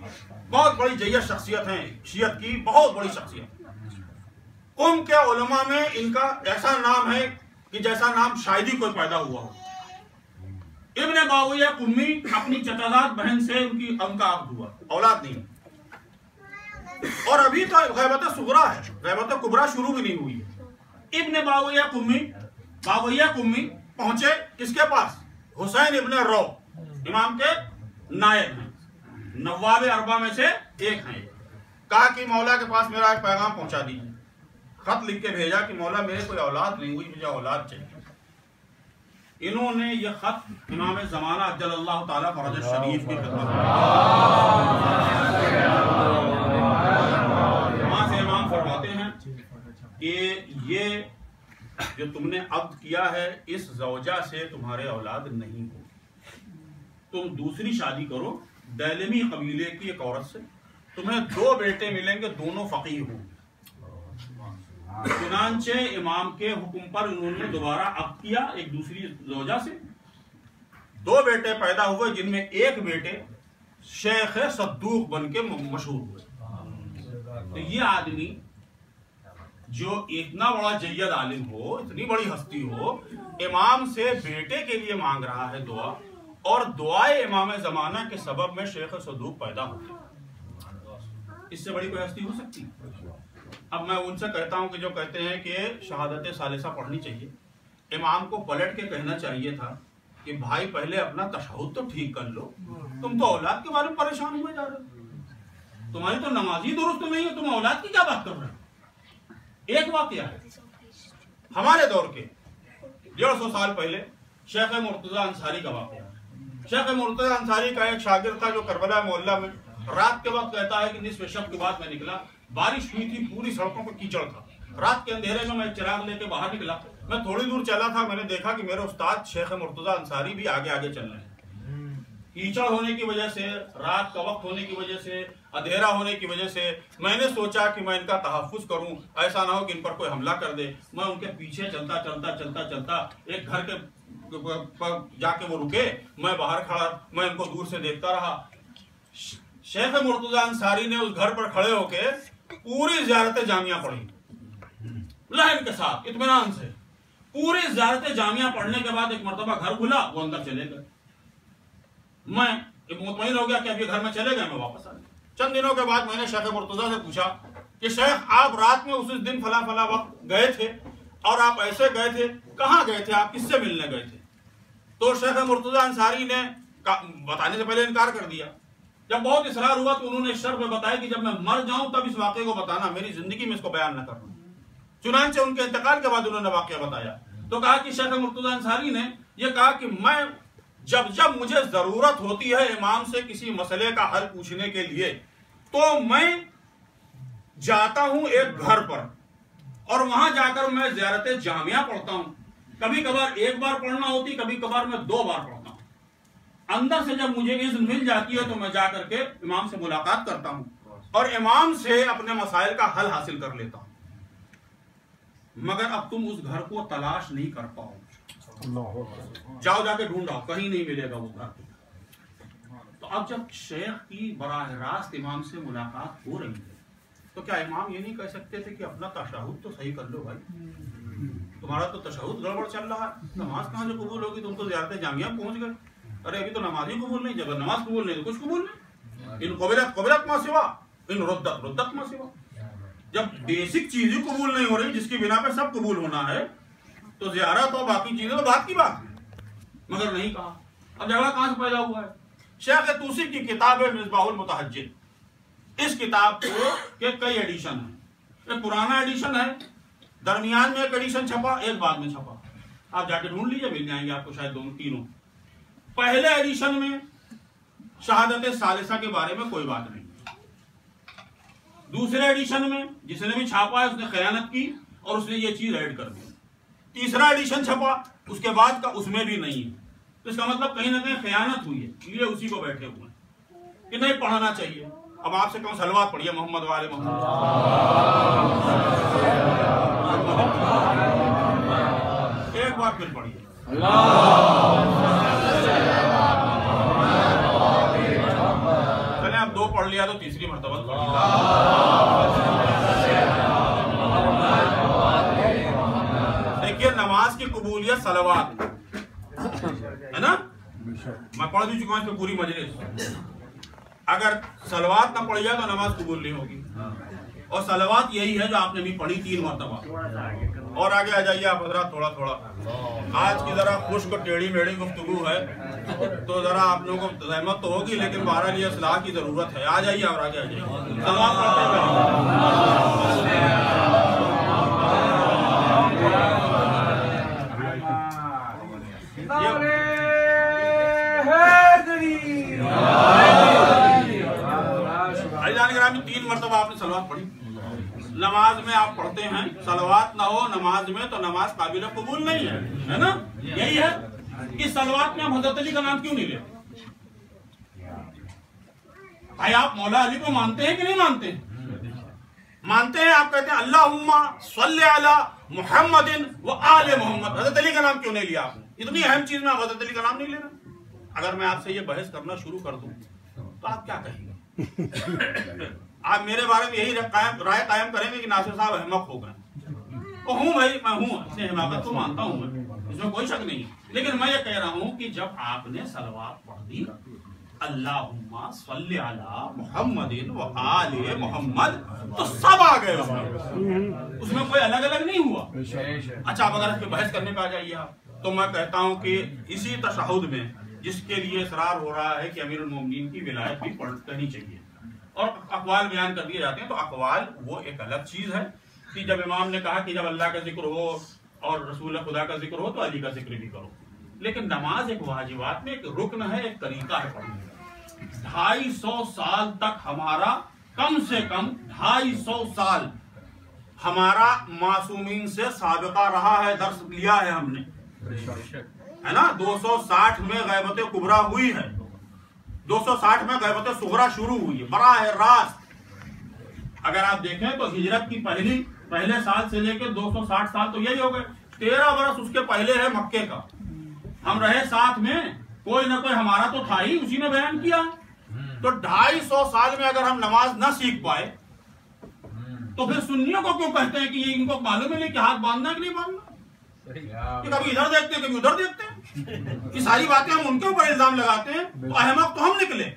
S1: بہت بڑی جیت شخصیت ہیں، شیعت کی بہت بڑی شخصیت. قم کے علماء میں ان کا ایسا نام ہے کہ جیسا نام شاید ہی کوئی پیدا ہوا ہو. ابن باویہ قمی اپنی چچازاد بہن سے ان کا عقد ہوا، اولاد نہیں. اور ابھی تو غیبت صغرا ہے، غیبت کبرا شروع بھی نہیں ہوئی. ابن باویہ قمی پہنچے کس کے پاس؟ حسین ابن رو، امام کے نائب ہیں، نواب اربعہ میں سے ایک ہیں. کہا کہ مولا کے پاس میرا ایک پیغام پہنچا دیجیے. خط لکھ کے بھیجا کہ مولا میرے کوئی اولاد نہیں ہوئی، مجھے اولاد چاہیے. انہوں نے یہ خط امام زمانہ عجل اللہ تعالیٰ فرج شریف کی خدمت میں، وہاں سے امام فرماتے ہیں کہ یہ جو تم نے عقد کیا ہے اس زوجہ سے تمہارے اولاد نہیں ہو، تم دوسری شادی کرو دیلمی قبیلے کی ایک عورت سے. تمہیں 2 بیٹے ملیں گے، دونوں فقیہ ہوں. چنانچہ امام کے حکم پر انہوں نے دوبارہ عقد کیا ایک دوسری زوجہ سے. 2 بیٹے پیدا ہوئے جن میں ایک بیٹے شیخ صدوق بن کے مشہور ہوئے. تو یہ آدمی جو اتنا بڑا جید عالم ہو، اتنی بڑی ہستی ہو، امام سے بیٹے کے لیے مانگ رہا ہے دعا، اور دعائے امام زمانہ کے سبب میں شیخ صدوق پیدا ہوتے. اس سے بڑی کوئی ہستی ہو سکتی؟ اب میں ان سے کہتا ہوں کہ جو کہتے ہیں کہ شہادت ثالثہ پڑھنی چاہیے، امام کو پلٹ کے کہنا چاہیے تھا کہ بھائی پہلے اپنا تشہد تو ٹھیک کر لو، تم تو اولاد کے بارے میں پریشان ہوئے جا رہے ہو. تمہاری تو نماز ہی درست نہیں ہے، تم اولاد کی کیا بات کر رہے ہو؟ ایک واقعہ ہے ہمارے دور کے 150 سال پہلے شیخ مرتضی انصاری کا واقعہ ہے۔ شیخ مرتضی انصاری کا ایک شاگرد تھا جو کربلا محلہ میں رات کے وقت کہتا ہے کہ نصف شب کے بعد میں نکلا، بارش ہوئی تھی، پوری سڑکوں پر کیچڑ تھا، رات کے اندھیرے میں چراغ لے کے باہر نکلا، میں تھوڑی دور چلا تھا، میں نے دیکھا کہ میرے استاد شیخ مرتضی انصاری بھی آگے آگے چل رہے ہیں۔ کیچڑ ہونے کی وجہ سے، رات کا وقت ہونے کی وجہ سے، اندھیرا ہونے کی وجہ سے میں نے سوچا کہ میں ان کا تحفظ کروں، ایسا نہ ہو کہ ان پر کوئی حملہ کر دے۔ میں ان کے پیچھے چلتا ایک گھر کے جا کے وہ رکے، میں باہر کھڑا، میں ان کو دور سے دیکھتا رہا۔ شیخ مرتضی انصاری نے اس گھر پر کھڑے ہو کے پوری زیارت جامعہ پڑھی، لحن کے ساتھ، اطمینان سے پوری زیارت جامعہ پڑھنے کے بعد ایک مرتبہ گھر کھلا، وہ اندر چلے گئے۔ میں مطمئن ہو گیا کہ اب یہ گھر میں چلے گئے، میں واپس آ گیا۔ چند دنوں کے بعد میں نے شیخ مرتضی سے پوچھا کہ شیخ آپ رات میں اس دن فلاں وقت گئے تھے اور آپ ایسے گئے تھے، کہاں گئے تھے، آپ کس سے ملنے گئے تھے؟ تو شیخ مرتضی انصاری نے بتانے سے پہلے انکار کر دیا۔ جب بہت اصرار ہوا تو انہوں نے شرط میں بتایا کہ جب میں مر جاؤں تب اس واقعے کو بتانا، میری زندگی میں اس کو بیان نہ کرنا۔ چنانچہ ان کے انتقال کے بعد انہوں نے واقعہ بتایا تو کہا کہ شیخ مرتضی انصاری نے یہ کہا کہ میں جب مجھے ضرورت ہوتی ہے امام سے کسی مسئلے کا حل پوچھنے کے لیے تو میں جاتا ہوں ایک گھر پر اور وہاں جا کر میں زیارت جامعہ پڑھتا ہوں، کبھی کبھار ایک بار پڑھنا ہوتی، کبھی کبھار میں 2 بار پڑھتا ہوں۔ اندر سے جب مجھے اذن مل جاتی ہے تو میں جا کر کے امام سے ملاقات کرتا ہوں اور امام سے اپنے مسائل کا حل حاصل کر لیتا ہوں، مگر اب تم اس گھر کو تلاش نہیں کر پاؤ، جاؤ جا کے ڈھونڈاؤ، کہیں نہیں ملے گا وہ گھر۔ تو اب جب شیخ کی براہ راست امام سے ملاقات ہو رہی ہے تو کیا امام یہ نہیں کہہ سکتے تھے کہ اپنا تشہد تو صحیح کر لو بھائی، تمہارا تو تشہد گڑبڑ چل رہا ہے، نماز کہاں سے قبول ہوگی، تم تو زیارت جامعہ پہنچ گئے، ارے ابھی تو نماز ہی قبول نہیں، جب نماز قبول نہیں تو کچھ قبول نہیں، ان قبلت ما سوا، ان ردت ما سوا۔ جب بیسک چیز ہی قبول نہیں ہو رہی جس کی بنا پہ سب قبول ہونا ہے تو زیارت اور باقی چیزیں تو بات کی بات ہے، مگر نہیں کہا۔ اب جھگڑا کہاں سے پیدا ہوا ہے؟ شیخ طوسی کی کتاب ہے مصباح المتحجر، اس کتاب کے کئی ایڈیشن ہیں، ایک پرانا ایڈیشن ہے، درمیان میں ایک ایڈیشن چھپا، ایک بعد میں چھپا، آپ جا کے ڈھونڈ لیجئے، مل جائیں گے آپ کو شاید دونوں تینوں۔ پہلے ایڈیشن میں شہادت ثالثہ کے بارے میں کوئی بات نہیں، دوسرے ایڈیشن میں جس نے بھی چھاپا ہے اس نے خیانت کی اور اس نے یہ چیز ایڈ کر دی، تیسرا ایڈیشن چھپا اس کے بعد کا اس میں بھی نہیں ہے، تو اس کا مطلب کہیں نہ کہیں خیانت ہوئی ہے، یہ اسی کو بیٹھے ہوئے ہیں کہ نہیں پڑھنا چاہیے۔ اب آپ سے کہوں صلوات پڑھیے محمد والے محمد، ایک بار پھر پڑھیے چلیں اب 2 پڑھ لیا تو تیسری مرتبہ دیکھیے نماز کی قبولیت صلوات ہے نا، میں پڑھ بھی چکا ہوں اس پہ پوری مجلس، اگر صلوات نہ پڑھی جائے تو نماز قبول نہیں ہوگی، اور صلوات یہی ہے جو آپ نے بھی پڑھی 3 مرتبہ۔ اور آگے آ جائیے آپ حضرات تھوڑا تھوڑا، آج کی ذرا خشک ٹیڑھی میڑھی گفتگو ہے تو ذرا آپ لوگوں کو زحمت تو ہوگی، لیکن بہرحال یہ اصلاح کی ضرورت ہے۔ آ جائیے اور آگے آ جائیے، صلوات پڑھتے گرامی 3 مرتبہ آپ نے صلوات پڑھی۔ نماز میں آپ پڑھتے ہیں صلوات نہ ہو نماز میں تو نماز قابل قبول نہیں ہے نا، یہی ہے کہ صلوات میں آپ حضرت علی کا نام کیوں نہیں لیتے؟ بھائی آپ مولا علی کو مانتے ہیں کہ نہیں مانتے ہیں؟ مانتے ہیں، آپ کہتے ہیں اللہم صلی علی محمد و آل محمد، حضرت علی کا نام کیوں نہیں لیا آپ نے؟ اتنی اہم چیز میں آپ حضرت علی کا نام نہیں لینا۔ اگر میں آپ سے یہ بحث کرنا شروع کر دوں تو آپ کیا کہیں گے؟ آپ میرے بارے میں یہی رائے قائم کریں گے کہ ناصر صاحب احمق ہو گئے، وہ ہوں بھائی، میں ہوں، اپنی حماقت کو مانتا ہوں، میں اس میں کوئی شک نہیں، لیکن میں یہ کہہ رہا ہوں کہ جب آپ نے صلوات پڑھ دی اللہم صلی علی محمد و آل محمد تو سب آ گئے، اس میں کوئی الگ الگ نہیں ہوا۔ اچھا اب اگر اس پہ بحث کرنے پہ آ جائیے آپ، تو میں کہتا ہوں کہ اسی تشہد میں جس کے لیے اصرار ہو رہا ہے کہ امیر المومنین کی ولایت بھی کرنی چاہیے، اور اقوال بیان کر دیے جاتے ہیں. تو اقوال وہ ایک الگ چیز ہے کہ جب امام نے کہا کہ جب اللہ کا ذکر ہو اور رسول خدا کا ذکر ہو تو علی کا ذکر بھی کرو. لیکن نماز ایک واجبات میں ایک رکن ہے، ایک طریقہ ہے پڑھنے کا. 250 سال تک ہمارا، کم سے کم 250 سال ہمارا معصومین سے سابقہ رہا ہے، درس لیا ہے ہم نے، ہے نا. 260 میں غیبت کبریٰ ہوئی ہے، 260 میں غیبت صغریٰ شروع ہوئی ہے براہ راست. اگر آپ دیکھیں تو ہجرت کی پہلے سال سے لے کے 260 سال تو یہی ہو گئے. 13 برس اس کے پہلے ہے مکے کا، ہم رہے ساتھ میں، کوئی نہ کوئی ہمارا تو تھا ہی، اسی نے بیان کیا. تو 250 سال میں اگر ہم نماز نہ سیکھ پائے تو پھر سنیوں کو کیوں کہتے ہیں کہ یہ ان کو معلوم ہے نہیں کہ ہاتھ باندھنا ہے کہ نہیں باندھنا؟ کہ کبھی ادھر دیکھتے ہیں کبھی ادھر دیکھتے ہیں. یہ ساری باتیں ہم ان کے اوپر الزام لگاتے ہیں. تو احمق تو ہم نکلے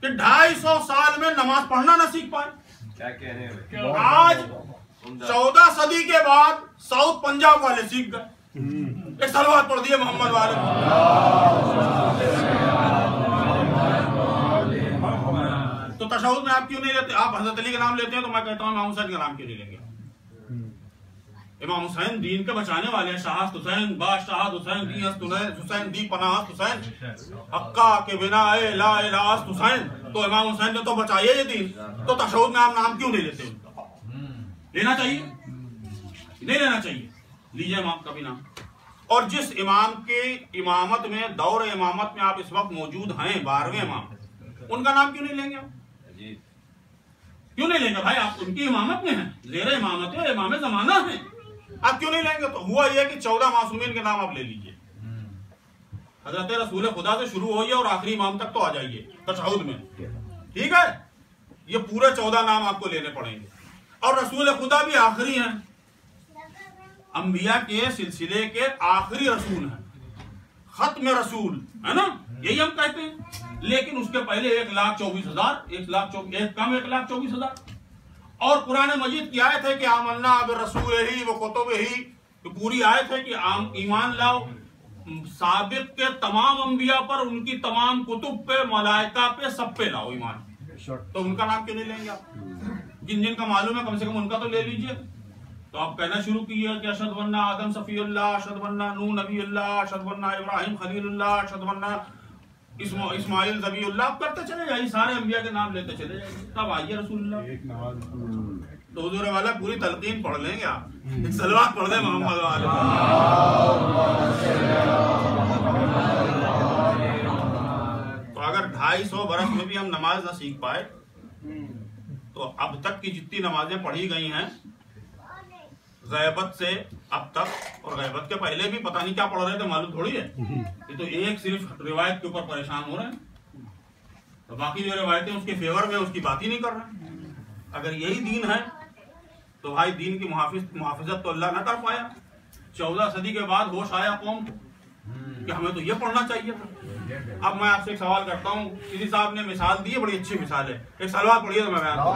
S1: کہ 250 سال میں نماز پڑھنا نہ سیکھ پائے. آج 14 صدی کے بعد ساؤتھ پنجاب والے سیکھ گئے. ایک صلوات پڑھ دیے محمد والے. تو تشہد میں آپ کیوں نہیں لیتے؟ آپ حضرت علی کا نام لیتے ہیں تو میں کہتا ہوں امام حسین کا نام کیوں نہیں لیں گے؟ امام حسین دین کے بچانے والے ہیں. شاہست حسین بادشاہت حسین دی است حسین دی پناہت حسین حقا کے بنا اے لا الہ است حسین. تو امام حسین نے تو بچائیے یہ دین. تو تشہد میں آپ نام کیوں نہیں لیتے ان کا؟ لینا چاہیے؟ نہیں لینا چاہیے. لیجیے امام کا بھی نام. اور جس امام کے امامت میں، دور امامت میں آپ اس وقت موجود ہیں، 12ویں امام، ان کا نام کیوں نہیں لیں گے آپ؟ کیوں نہیں لیں گے بھائی؟ آپ ان کی امامت میں ہیں، زیر امامت ہے، امام زمانہ ہیں، آپ کیوں نہیں لیں گے؟ تو ہوا یہ کہ 14 معصومین کے نام آپ لے لیجئے. حضرت رسول خدا سے شروع ہوئیے اور آخری امام تک تو آ جائیے تشہد میں، ٹھیک ہے؟ یہ پورے 14 نام آپ کو لینے پڑیں گے. اور رسول خدا بھی آخری ہیں، انبیاء کے سلسلے کے آخری رسول ہیں، ختم رسول ہے نا، یہی ہم کہتے ہیں. لیکن اس کے پہلے 1,24,000 1,24,000 اور قرآن مجید کی آیت ہے کہ آمنا برسولہ و کتبہ، تو پوری آیت ہے کہ ایمان لاؤ سابق کے تمام انبیاء پر، ان کی تمام کتب پہ، ملائکہ پہ، سب پہ لاؤ ایمان. تو ان کا نام کیوں نہیں لیں گے آپ؟ جن جن کا معلوم ہے کم سے کم ان کا تو لے لیجئے. تو آپ کہنا شروع کیے کہ اشہد ان آدم صفی اللہ، اشہد ان نوح نبی اللہ، اشہد ان ابراہیم خلیل اللہ، اشہد ان اسماعیل ذبیح اللہ. آپ کرتے چلے جائیے، سارے انبیاء کے نام لیتے چلے جائیے. تب آئیے رسول اللہ. تو حضور والا پوری تلقین پڑھ لیں گے آپ، ایک صلوات پڑھ دیں محمد والے. تو اگر 250 برس میں بھی ہم نماز نہ سیکھ پائے تو اب تک کی جتنی نمازیں پڑھی گئی ہیں غیبت سے اب تک، اور غیبت کے پہلے بھی پتہ نہیں کیا پڑھ رہے تھے، معلوم تھوڑی ہے. یہ تو ایک صرف روایت کے اوپر پریشان ہو رہے ہیں، تو باقی جو روایتیں اس کے فیور میں، اس کی بات ہی نہیں کر رہے ہیں. اگر یہی دین ہے تو بھائی دین کی محافظت تو اللہ نہ کر پایا. 14 صدی کے بعد ہوش آیا قوم کو کہ ہمیں تو یہ پڑھنا چاہیے تھا. اب میں آپ سے ایک سوال کرتا ہوں، کسی صاحب نے مثال دی ہے، بڑی اچھی مثال ہے، ایک صلوات پڑھیے تو میں بیان کروں.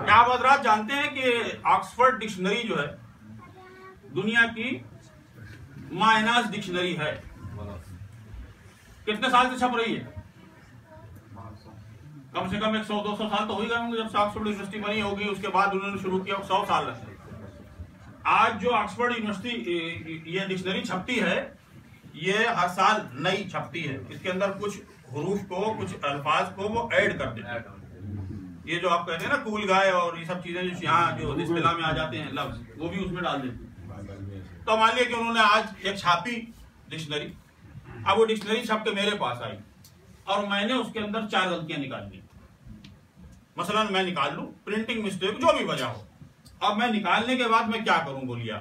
S1: کیا آپ حضرات جانتے ہیں کہ آکسفورڈ ڈکشنری جو ہے دنیا کی مائناس ڈکشنری ہے، کتنے سال سے چھپ رہی ہے؟ کم سے کم 100-200 سال تو ہو ہی گئے ہوں گے. جب سے آکسفورڈ یونیورسٹی بنی ہوگی اس کے بعد انہوں نے شروع کیا، 100 سال رہے. آج جو آکسفورڈ یونیورسٹی یہ ڈکشنری چھپتی ہے، یہ ہر سال نئی چھپتی ہے. اس کے اندر کچھ حروف کو، کچھ الفاظ کو وہ ایڈ کر دیتے ہیں. یہ جو آپ کہتے ہیں نا کول گائے اور یہ سب چیزیں جو یہاں جو اصطلاح میں آ جاتے ہیں لفظ، وہ بھی اس میں ڈال دیتے ہیں. تو مان لیے کہ انہوں نے آج ایک چھاپی ڈکشنری. اب وہ ڈکشنری چھپ کے میرے پاس آئی اور میں نے اس کے اندر 4 غلطیاں نکال لی. مثلا میں نکال لوں پرنٹنگ مسٹیک، جو بھی وجہ ہو. اب میں نکالنے کے بعد میں کیا کروں؟ بولیے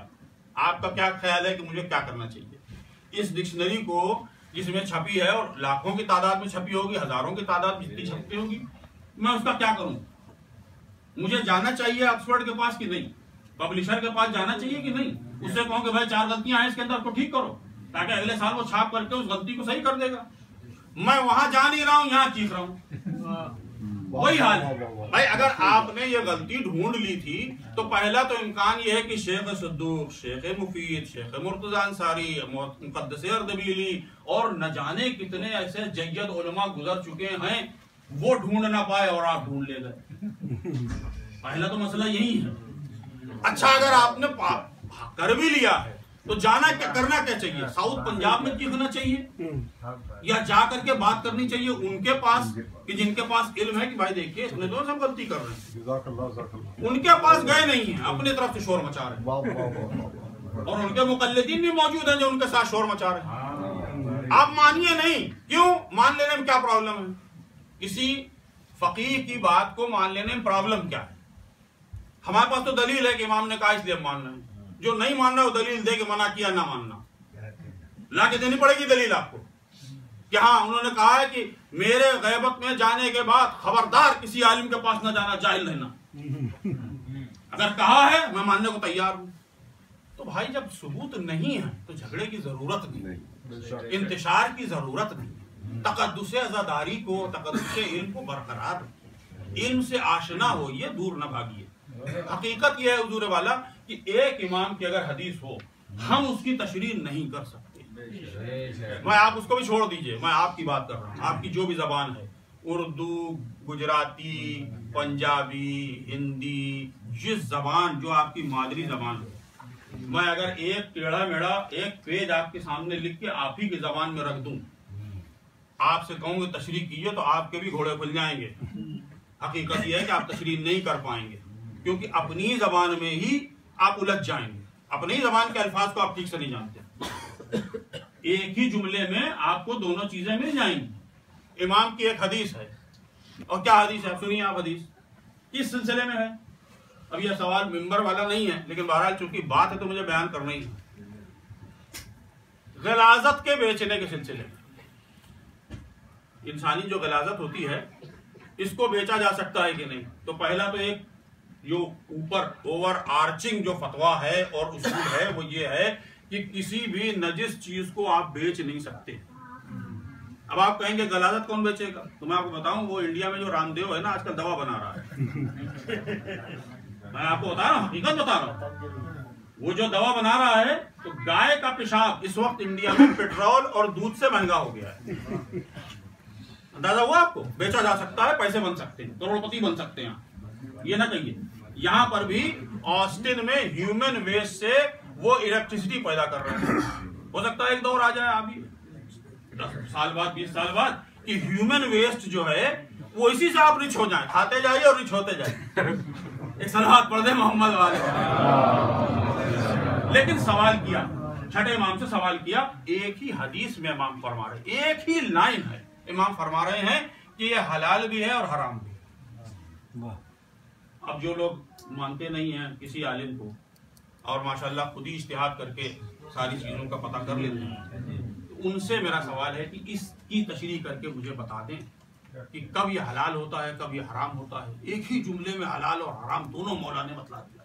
S1: آپ کا کیا خیال ہے کہ مجھے کیا کرنا چاہیے؟ اس ڈکشنری کو جس میں چھپی ہے اور لاکھوں کی تعداد میں چھپی ہوگی، ہزاروں کی تعداد میں جتنی چھپتی ہوگی، میں اس کا کیا کروں؟ مجھے جانا چاہیے آکسفورڈ کے پاس کہ نہیں؟ پبلشر کے پاس جانا چاہیے کہ نہیں؟ اس سے کہوں کہ بھائی 4 غلطیاں ہیں اس کے اندر کو ٹھیک کرو، تاکہ اگلے سال وہ چھاپ کر کے اس غلطی کو صحیح کر دے گا. میں وہاں جا نہیں رہا ہوں، یہاں چیخ رہا ہوں. وہی حال ہے بھائی. اگر آپ نے یہ غلطی ڈھونڈ لی تھی تو پہلا تو امکان یہ ہے کہ شیخ صدوق، شیخ مفید، شیخ مرتضی انصاری، مقدس اردبیلی اور نہ جانے کتنے ایسے جید علماء گزر چکے ہیں وہ ڈھونڈ نہ پائے اور آپ ڈھونڈ لے گئے. پہلا تو مسئلہ یہی ہے. اچھا اگر آپ نے کر بھی لیا ہے تو جانا کیا، کرنا کیا چاہیے؟ ساؤتھ پنجاب میں چیخنا چاہیے یا جا کر کے بات کرنی چاہیے ان کے پاس کہ جن کے پاس علم ہے کہ بھائی دیکھیے اس نے تو سب غلطی کر رہے ہیں. ان کے پاس گئے نہیں ہیں، اپنی طرف سے شور مچا رہے ہیں اور ان کے مقلدین بھی موجود ہیں جو ان کے ساتھ شور مچا رہے ہیں. آپ مانیے نہیں. کیوں؟ مان لینے میں کیا پرابلم ہے؟ کسی فقیہ کی بات کو مان لینے میں پرابلم کیا ہے؟ ہمارے پاس تو دلیل ہے کہ امام نے کہا اس لیے ماننا ہے. جو نہیں ماننا وہ دلیل دے کہ منع کیا نہ ماننا. لا کے دینی پڑے گی دلیل آپ کو کہ ہاں انہوں نے کہا ہے کہ میرے غیبت میں جانے کے بعد خبردار کسی عالم کے پاس نہ جانا، جاہل رہنا. اگر کہا ہے میں ماننے کو تیار ہوں. تو بھائی جب ثبوت نہیں ہے تو جھگڑے کی ضرورت نہیں، انتشار کی ضرورت نہیں. تقدس عزاداری کو، تقدس علم کو برقرار رکھیے، علم سے آشنا ہوئیے، دور نہ بھاگیے. حقیقت یہ ہے حضور والا کہ ایک امام کی اگر حدیث ہو ہم اس کی تشریح نہیں کر سکتے. میں آپ اس کو بھی چھوڑ دیجئے، میں آپ کی بات کر رہا ہوں. آپ کی جو بھی زبان ہے، اردو، گجراتی، پنجابی، ہندی، جس زبان جو آپ کی مادری زبان ہے، میں اگر ایک ٹیڑھا میڑھا ایک پیج آپ کے سامنے لکھ کے آپ ہی کی زبان میں رکھ دوں، آپ سے کہوں گے تشریح کیجئے تو آپ کے بھی گھوڑے کھل جائیں گے. حقیقت یہ ہے کہ آپ تشریح نہیں کر پائیں گے کیونکہ اپنی زبان میں ہی آپ الجھ جائیں گے. اپنی زبان کے الفاظ کو آپ ٹھیک سے نہیں جانتے. ایک ہی جملے میں آپ کو دونوں چیزیں مل جائیں گی. امام کی ایک حدیث ہے، اور کیا حدیث ہے سنیے آپ. حدیث کس سلسلے میں ہے؟ اب یہ سوال ممبر والا نہیں ہے لیکن بہرحال چونکہ بات ہے تو مجھے بیان کرنا ہی ہے. غلاظت کے بیچنے کے سلسلے میں. انسانی جو غلاظت ہوتی ہے اس کو بیچا جا سکتا ہے کہ نہیں؟ تو پہلا تو ایک جو اوپر اوور آرچنگ جو فتویٰ ہے اور اصول ہے وہ یہ ہے کہ کسی بھی نجس چیز کو آپ بیچ نہیں سکتے. اب آپ کہیں گے غلاظت کون بیچے گا؟ تو میں آپ کو بتاؤں، وہ انڈیا میں جو رام دیو ہے نا آج کل دوا بنا رہا ہے. میں آپ کو بتا رہا ہوں، حقیقت بتا رہا ہوں. وہ جو دوا بنا رہا ہے تو گائے کا پیشاب اس وقت انڈیا میں پیٹرول اور دودھ سے مہنگا ہو گیا ہے. اندازہ ہوا آپ کو؟ بیچا جا سکتا ہے، پیسے بن سکتے ہیں، کروڑ پتی بن سکتے ہیں. یہ نہ کہیے. یہاں پر بھی آسٹن میں ہیومن ویسٹ سے وہ الیکٹریسٹی پیدا کر رہے ہیں. ہو سکتا ہے ایک دور آ جائے ابھی 10 سال بعد 20 سال بعد کہ ہیومن ویسٹ جو ہے وہ اسی سے آپ رچ ہو جائیں، کھاتے جائیے اور رچ ہوتے جائیں. ایک صلوات پڑھ دیں محمد والے. لیکن سوال کیا، چھٹے امام سے سوال کیا، ایک ہی حدیث میں امام فرما رہے، ایک ہی لائن ہے، امام فرما رہے ہیں کہ یہ حلال بھی ہے اور حرام بھی ہے. اب جو لوگ مانتے نہیں ہیں کسی عالم کو اور ماشاءاللہ خود ہی اجتہاد کر کے ساری چیزوں کا پتہ کر لیتے ہیں، ان سے میرا سوال ہے کہ اس کی تشریح کر کے مجھے بتا دیں کہ کب یہ حلال ہوتا ہے کب یہ حرام ہوتا ہے. ایک ہی جملے میں حلال اور حرام دونوں مولا نے بتلا دیا.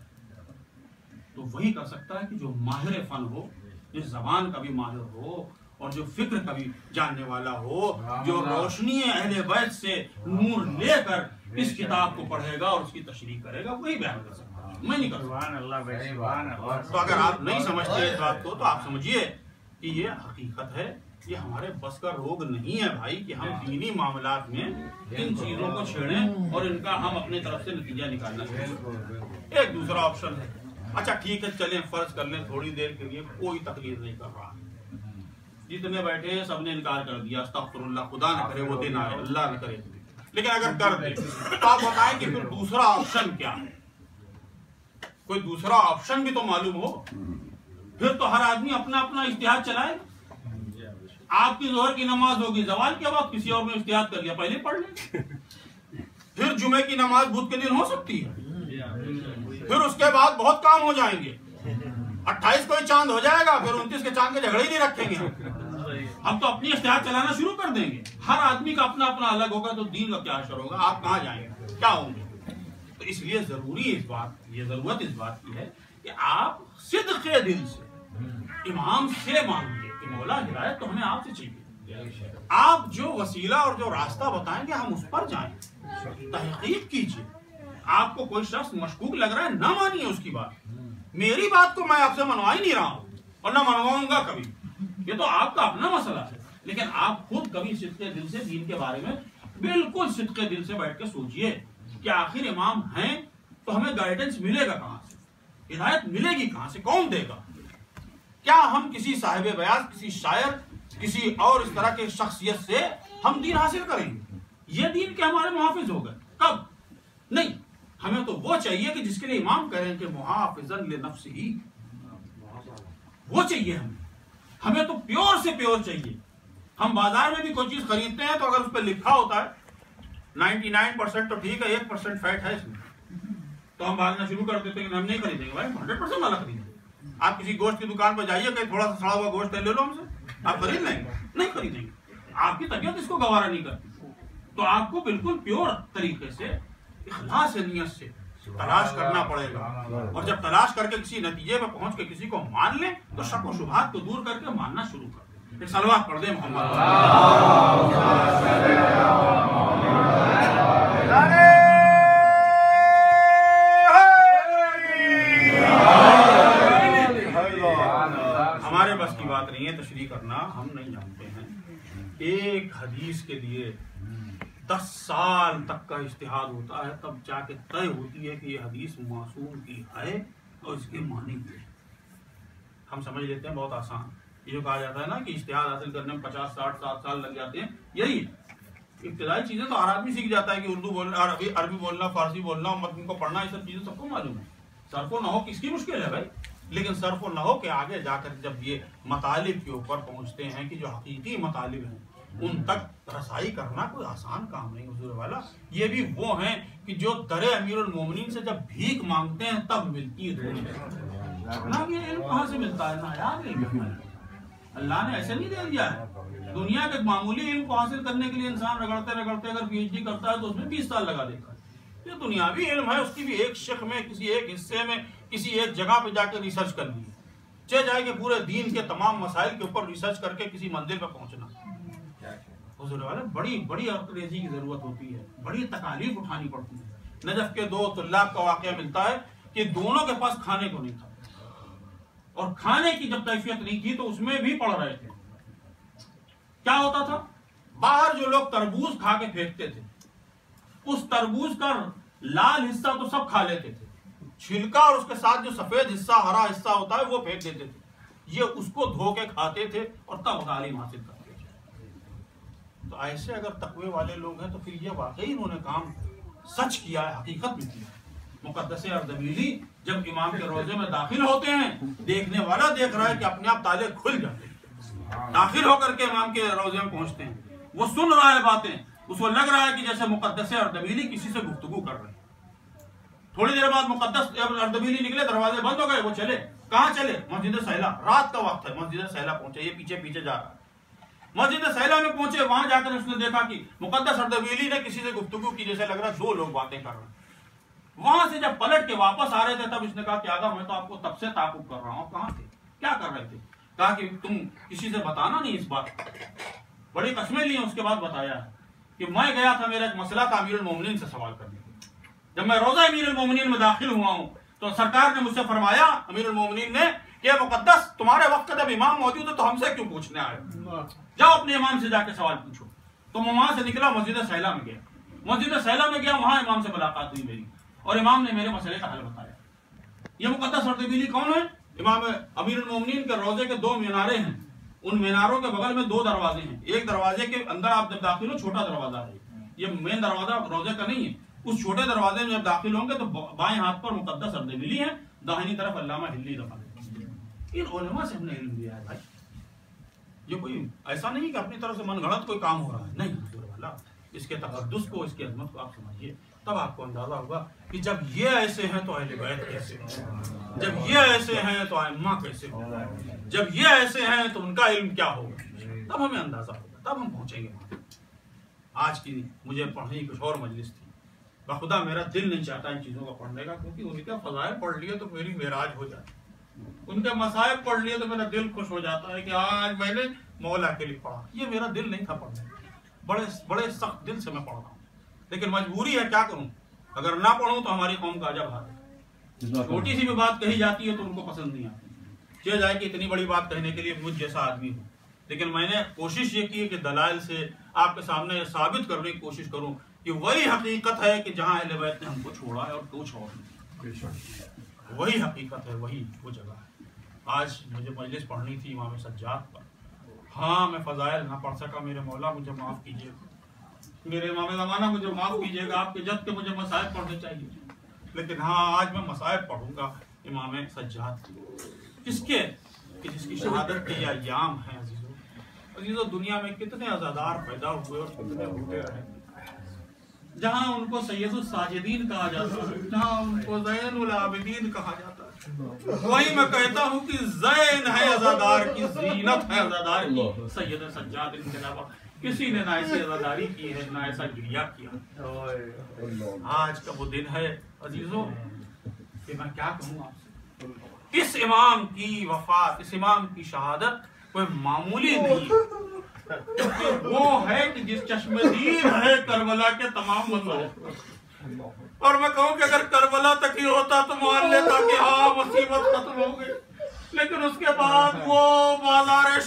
S1: تو وہی کر سکتا ہے کہ جو ماہر فن ہو، جس زبان کا بھی ماہر ہو اور جو فکر کا بھی جاننے والا ہو، جو روشنی اہل بیت سے نور لے کر اس کتاب کو پڑھے گا اور اس کی تشریح کرے گا، وہی بیان کر سکتا ہے. میں نہیں کر سکتا. تو اگر آپ نہیں سمجھتے اس بات کو تو آپ سمجھیے کہ یہ حقیقت ہے. یہ ہمارے بس کا روگ نہیں ہے بھائی کہ ہم دینی معاملات میں ان چیزوں کو چھیڑیں اور ان کا ہم اپنے طرف سے نتیجہ نکالنا چاہیے. ایک دوسرا آپشن ہے، اچھا ٹھیک ہے چلیں فرض کر لیں تھوڑی دیر کے لیے کوئی تقریر نہیں کر رہا، جتنے بیٹھے ہیں سب نے انکار کر دیا، استغفر اللہ، خدا نہ کرے وہ دن آئے، اللہ نہ کرے. لیکن اگر کر دیں تو آپ بتائیں کہ پھر دوسرا آپشن کیا ہے؟ کوئی دوسرا آپشن بھی تو معلوم ہو. پھر تو ہر آدمی اپنا اپنا اجتہاد چلائے. آپ کی ظہر کی نماز ہوگی زوال کے وقت، کسی اور نے اجتہاد کر لیا پہلے پڑھ لیں. پھر جمعے کی نماز بدھ کے دن ہو سکتی ہے. پھر اس کے بعد بہت کام ہو جائیں گے. 28 کو ہی چاند ہو جائے گا، پھر 29 کے چاند کے جھگڑے ہی نہیں رکھیں گے. ہم تو اپنی اجتہاد چلانا شروع کر دیں گے. ہر آدمی کا اپنا اپنا الگ ہوگا تو دین کا کیا اثر ہوگا؟ آپ کہاں جائیں گے؟ کیا ہوں گے؟ تو اس لیے ضروری اس بات، یہ ضرورت اس بات کی ہے کہ آپ صدق دل سے امام سے مانگیے کہ مولا ہدایت تو ہمیں آپ سے چاہیے. آپ جو وسیلہ اور جو راستہ بتائیں گے ہم اس پر جائیں. تحقیق کیجیے. آپ کو کوئی شخص مشکوک لگ رہا ہے نہ مانیے اس کی بات. میری بات کو میں آپ سے منوا ہی نہیں رہا ہوں اور نہ منواؤں گا کبھی. یہ تو آپ کا اپنا مسئلہ ہے. لیکن آپ خود کبھی صدق دل سے دین کے بارے میں بالکل صدق دل سے بیٹھ کے سوچئے کہ آخر امام ہیں تو ہمیں گائیڈنس ملے گا کہاں سے, ہدایت ملے گی کہاں سے, کون دے گا؟ کیا ہم کسی صاحب بیاض, کسی شاعر, کسی اور اس طرح کے شخصیت سے ہم دین حاصل کریں گے؟ یہ دین کے ہمارے محافظ ہو گئے کب؟ نہیں. ہمیں تو وہ چاہیے کہ جس کے لیے امام کہہ رہے ہیں کہ محافظاً لنفسہ, وہ چاہیے ہمیں تو پیور سے پیور چاہیے. ہم بازار میں بھی کوئی چیز خریدتے ہیں تو اگر اس پہ لکھا ہوتا ہے 99% تو ٹھیک ہے, 1% فیٹ ہے اس میں, تو ہم بھاگنا شروع کر دیتے ہیں کہ ہم نہیں خریدیں گے. بھائی 100% والا خریدیں. آپ کسی گوشت کی دکان پہ جائیے کہ تھوڑا سا سڑا ہوا گوشت لے لو ہم سے, آپ خرید لیں گے؟ نہیں خریدیں گے. آپ کی طبیعت اس کو گوارا نہیں کرتی. تو آپ کو بالکل پیور طریقے سے اخلاص نیت سے تلاش کرنا پڑے گا. اور جب تلاش کر کے کسی نتیجے میں پہنچ کے کسی کو مان لیں تو شک و شبہات کو دور کر کے ماننا شروع کر دیں. ایک صلوات پڑھ دیں محمد. ہمارے بس کی بات نہیں ہے تشریح کرنا, ہم نہیں جانتے ہیں. ایک حدیث کے لیے 10 سال تک کا اجتہاد ہوتا ہے, تب جا کے طے ہوتی ہے کہ یہ حدیث معصوم کی ہے اور اس کے معنی کی ہے. ہم سمجھ لیتے ہیں بہت آسان. یہ جو کہا جاتا ہے نا کہ اجتہاد حاصل کرنے میں 50-60 سال لگ جاتے ہیں, یہی ابتدائی چیزیں تو ہر آدمی سیکھ جاتا ہے کہ اردو بولنا, عربی بولنا, فارسی بولنا, متن کو پڑھنا, یہ سب چیزیں سب کو معلوم ہے. صرف و نحو کس کی مشکل ہے بھائی؟ لیکن صرف و نحو کے آگے جا کر جب یہ مطالب کے اوپر پہنچتے ہیں کہ جو حقیقی مطالب ہیں ان تک رسائی کرنا کوئی آسان کام نہیں حضور والا. یہ بھی وہ ہیں کہ جو در امیر المومنین سے جب بھیک مانگتے ہیں تب ملتی ہے. نہ یہ علم کہاں سے ملتا ہے؟ نا یاد نہیں, اللہ نے ایسے نہیں دے دیا ہے. دنیا کے معمولی علم کو حاصل کرنے کے لیے انسان رگڑتے رگڑتے اگر پی ایچ ڈی کرتا ہے تو اس میں 20 سال لگا دیتا ہے. یہ دنیاوی علم ہے, اس کی بھی ایک شق میں, کسی ایک حصے میں, کسی ایک جگہ پہ جا کے ریسرچ کر لی, چاہے جائے کہ پورے دین کے تمام مسائل کے اوپر ریسرچ کر کے کسی منزل پہ پہنچنا. حضور والے بڑی بڑی عقل کی ضرورت ہوتی ہے, بڑی تکالیف اٹھانی پڑتی ہے. نجف کے 2 طلاب کا واقعہ ملتا ہے کہ دونوں کے پاس کھانے کو نہیں تھا, اور کھانے کی جب کیفیت نہیں تھی تو اس میں بھی پڑ رہے تھے. کیا ہوتا تھا؟ باہر جو لوگ تربوز کھا کے پھینکتے تھے, اس تربوز کا لال حصہ تو سب کھا لیتے تھے, چھلکا اور اس کے ساتھ جو سفید حصہ, ہرا حصہ ہوتا ہے وہ پھینک دیتے تھے. یہ اس کو دھو کے کھاتے تھے اور تب تعلیم حاصل کرتے تھے. تو ایسے اگر تقوی والے لوگ ہیں تو پھر یہ واقعی انہوں نے کام سچ کیا ہے, حقیقت میں کیا. مقدس اردبیلی جب امام کے روزے میں داخل ہوتے ہیں, دیکھنے والا دیکھ رہا ہے کہ اپنے آپ تالے کھل جاتے ہیں. داخل ہو کر کے امام کے روزے میں پہنچتے ہیں, وہ سن رہا ہے باتیں, اس کو لگ رہا ہے کہ جیسے مقدس اردبیلی کسی سے گفتگو کر رہے ہیں. تھوڑی دیر بعد مقدس اردبیلی نکلے, دروازے بند ہو گئے, وہ چلے. کہاں چلے؟ مسجد سہلا. رات کا وقت ہے, مسجد سہلا پہنچے. یہ پیچھے پیچھے جا رہا ہے. مسجد سہلا میں پہنچے, وہاں جا کر اس نے دیکھا کہ مقدس اردبیلی نے کسی سے گفتگو کی, جیسے لگ رہا 2 لوگ باتیں کر رہے ہیں. وہاں سے جب پلٹ کے واپس آ رہے تھے تب اس نے کہا کہ آقا میں تو آپ کو تب سے تعاقب کر رہا ہوں, کہاں تھے, کیا کر رہے تھے؟ کہا کہ تم کسی سے بتانا نہیں اس بات. بڑی قسمیں لی ہیں, اس کے بعد بتایا کہ میں گیا تھا, میرا ایک مسئلہ تھا امیر المومنین سے سوال کرنے کے. جب میں روزہ امیر المومنین میں داخل ہوا ہوں تو سرکار نے مجھ سے فرمایا, امیر المومنین نے, کہ مقدس تمہارے وقت جب امام موجود ہے تو ہم سے کیوں پوچھنے آئے, جاؤ اپنے امام سے جا کے سوال پوچھو. تو میں وہاں سے نکلا, مسجد سہلا میں گیا. مسجد سہلا میں گیا, وہاں امام سے ملاقات ہوئی میری, اور امام نے میرے مسئلے کا حل بتایا. یہ مقدس اردبیلی کون ہے؟ امام امیر المومنین کے روزے کے 2 مینارے ہیں, ان میناروں کے بغل میں 2 دروازے ہیں. ایک دروازے کے اندر آپ جب داخل ہو, چھوٹا دروازہ ہے, یہ مین دروازہ روزے کا نہیں ہے. اس چھوٹے دروازے میں جب داخل ہوں گے تو بائیں ہاتھ پر مقدس اردبیلی ہے, داہنی طرف علامہ ہلی رفع. ان علماء سے ہم نے علم لیا ہے بھائی. یہ کوئی ایسا نہیں کہ اپنی طرف سے من گھڑت کوئی کام ہو رہا ہے, نہیں. حضور والا اس کے تقدس کو, اس کی عظمت کو آپ سمجھیے, تب آپ کو اندازہ ہوگا کہ جب یہ ایسے ہیں تو اہل بیت کیسے ہوں, جب یہ ایسے ہیں تو ائمہ کیسے ہوں, جب یہ ایسے ہیں تو ان کا علم کیا ہوگا. تب ہمیں اندازہ ہوگا, تب ہم پہنچیں گے. آج کی مجھے پڑھنے کی کچھ اور مجلس تھی, بخدا میرا دل نہیں چاہتا ان چیزوں کو پڑھنے کا, کیونکہ ان کے فضائل پڑھ لیے تو میری معراج ہو جاتی, ان کے مصائب پڑھ لیے تو میرا دل خوش ہو جاتا ہے کہ آج میں نے
S2: مولا کے لیے پڑھا. یہ میرا دل نہیں تھا پڑھنے، بڑے سخت دل سے میں پڑھ رہا ہوں، لیکن مجبوری ہے، کیا کروں. اگر نہ پڑھوں تو ہماری قوم کا عجب حال ہے. چھوٹی سی بھی بات کہی جاتی ہے تو ان کو پسند نہیں آتی. چاہے جائے کہ اتنی بڑی بات کہنے کے لیے مجھ جیسا آدمی ہو، لیکن میں نے کوشش یہ کی کہ دلائل سے آپ کے سامنے یہ ثابت کرنے کی کوشش کروں کہ وہی حقیقت ہے کہ جہاں اہل بیت نے ہم کو چھوڑا ہے اور کچھ اور نہیں. وہی حقیقت ہے، وہی وہ جگہ ہے. آج مجھے مجلس پڑھنی تھی امام سجاد پر. ہاں میں فضائل نہ پڑھ سکا، میرے مولا مجھے معاف کیجیے گا، میرے امام زمانہ مجھے معاف کیجیے گا. آپ کے جد کے مجھے مصائب پڑھنے چاہیے، لیکن ہاں آج میں مصائب پڑھوں گا امام سجاد کی. کس کے؟ کہ جس کی شہادت کے یہ ایام ہیں. عزیزو دنیا میں کتنے عزادار پیدا ہوئے اور کتنے بھوٹے رہے، جہاں ان کو سید الساجدین کہا جاتا ہے، جہاں ان کو زین العابدین کہا جاتا ہے، وہی میں کہتا ہوں کہ زین ہے عزادار کی، زینت ہے عزادار کی. سید سجاد ان کے علاوہ کسی نے نہ ایسی عزاداری کی ہے، نہ ایسا گریا کیا. آج کا وہ دن ہے عزیزو کہ میں کیا کہوں آپ سے. اس امام کی وفات، اس امام کی شہادت کوئی معمولی نہیں، کیونکہ وہ ہے کہ جس چشم دید ہے کربلا کے تمام مذاہب. اور میں کہوں کہ اگر کربلا تک ہی ہوتا تو مان لیتا کہ ہاں مصیبت ختم ہو گئی، لیکن اس کے بعد وہ بازار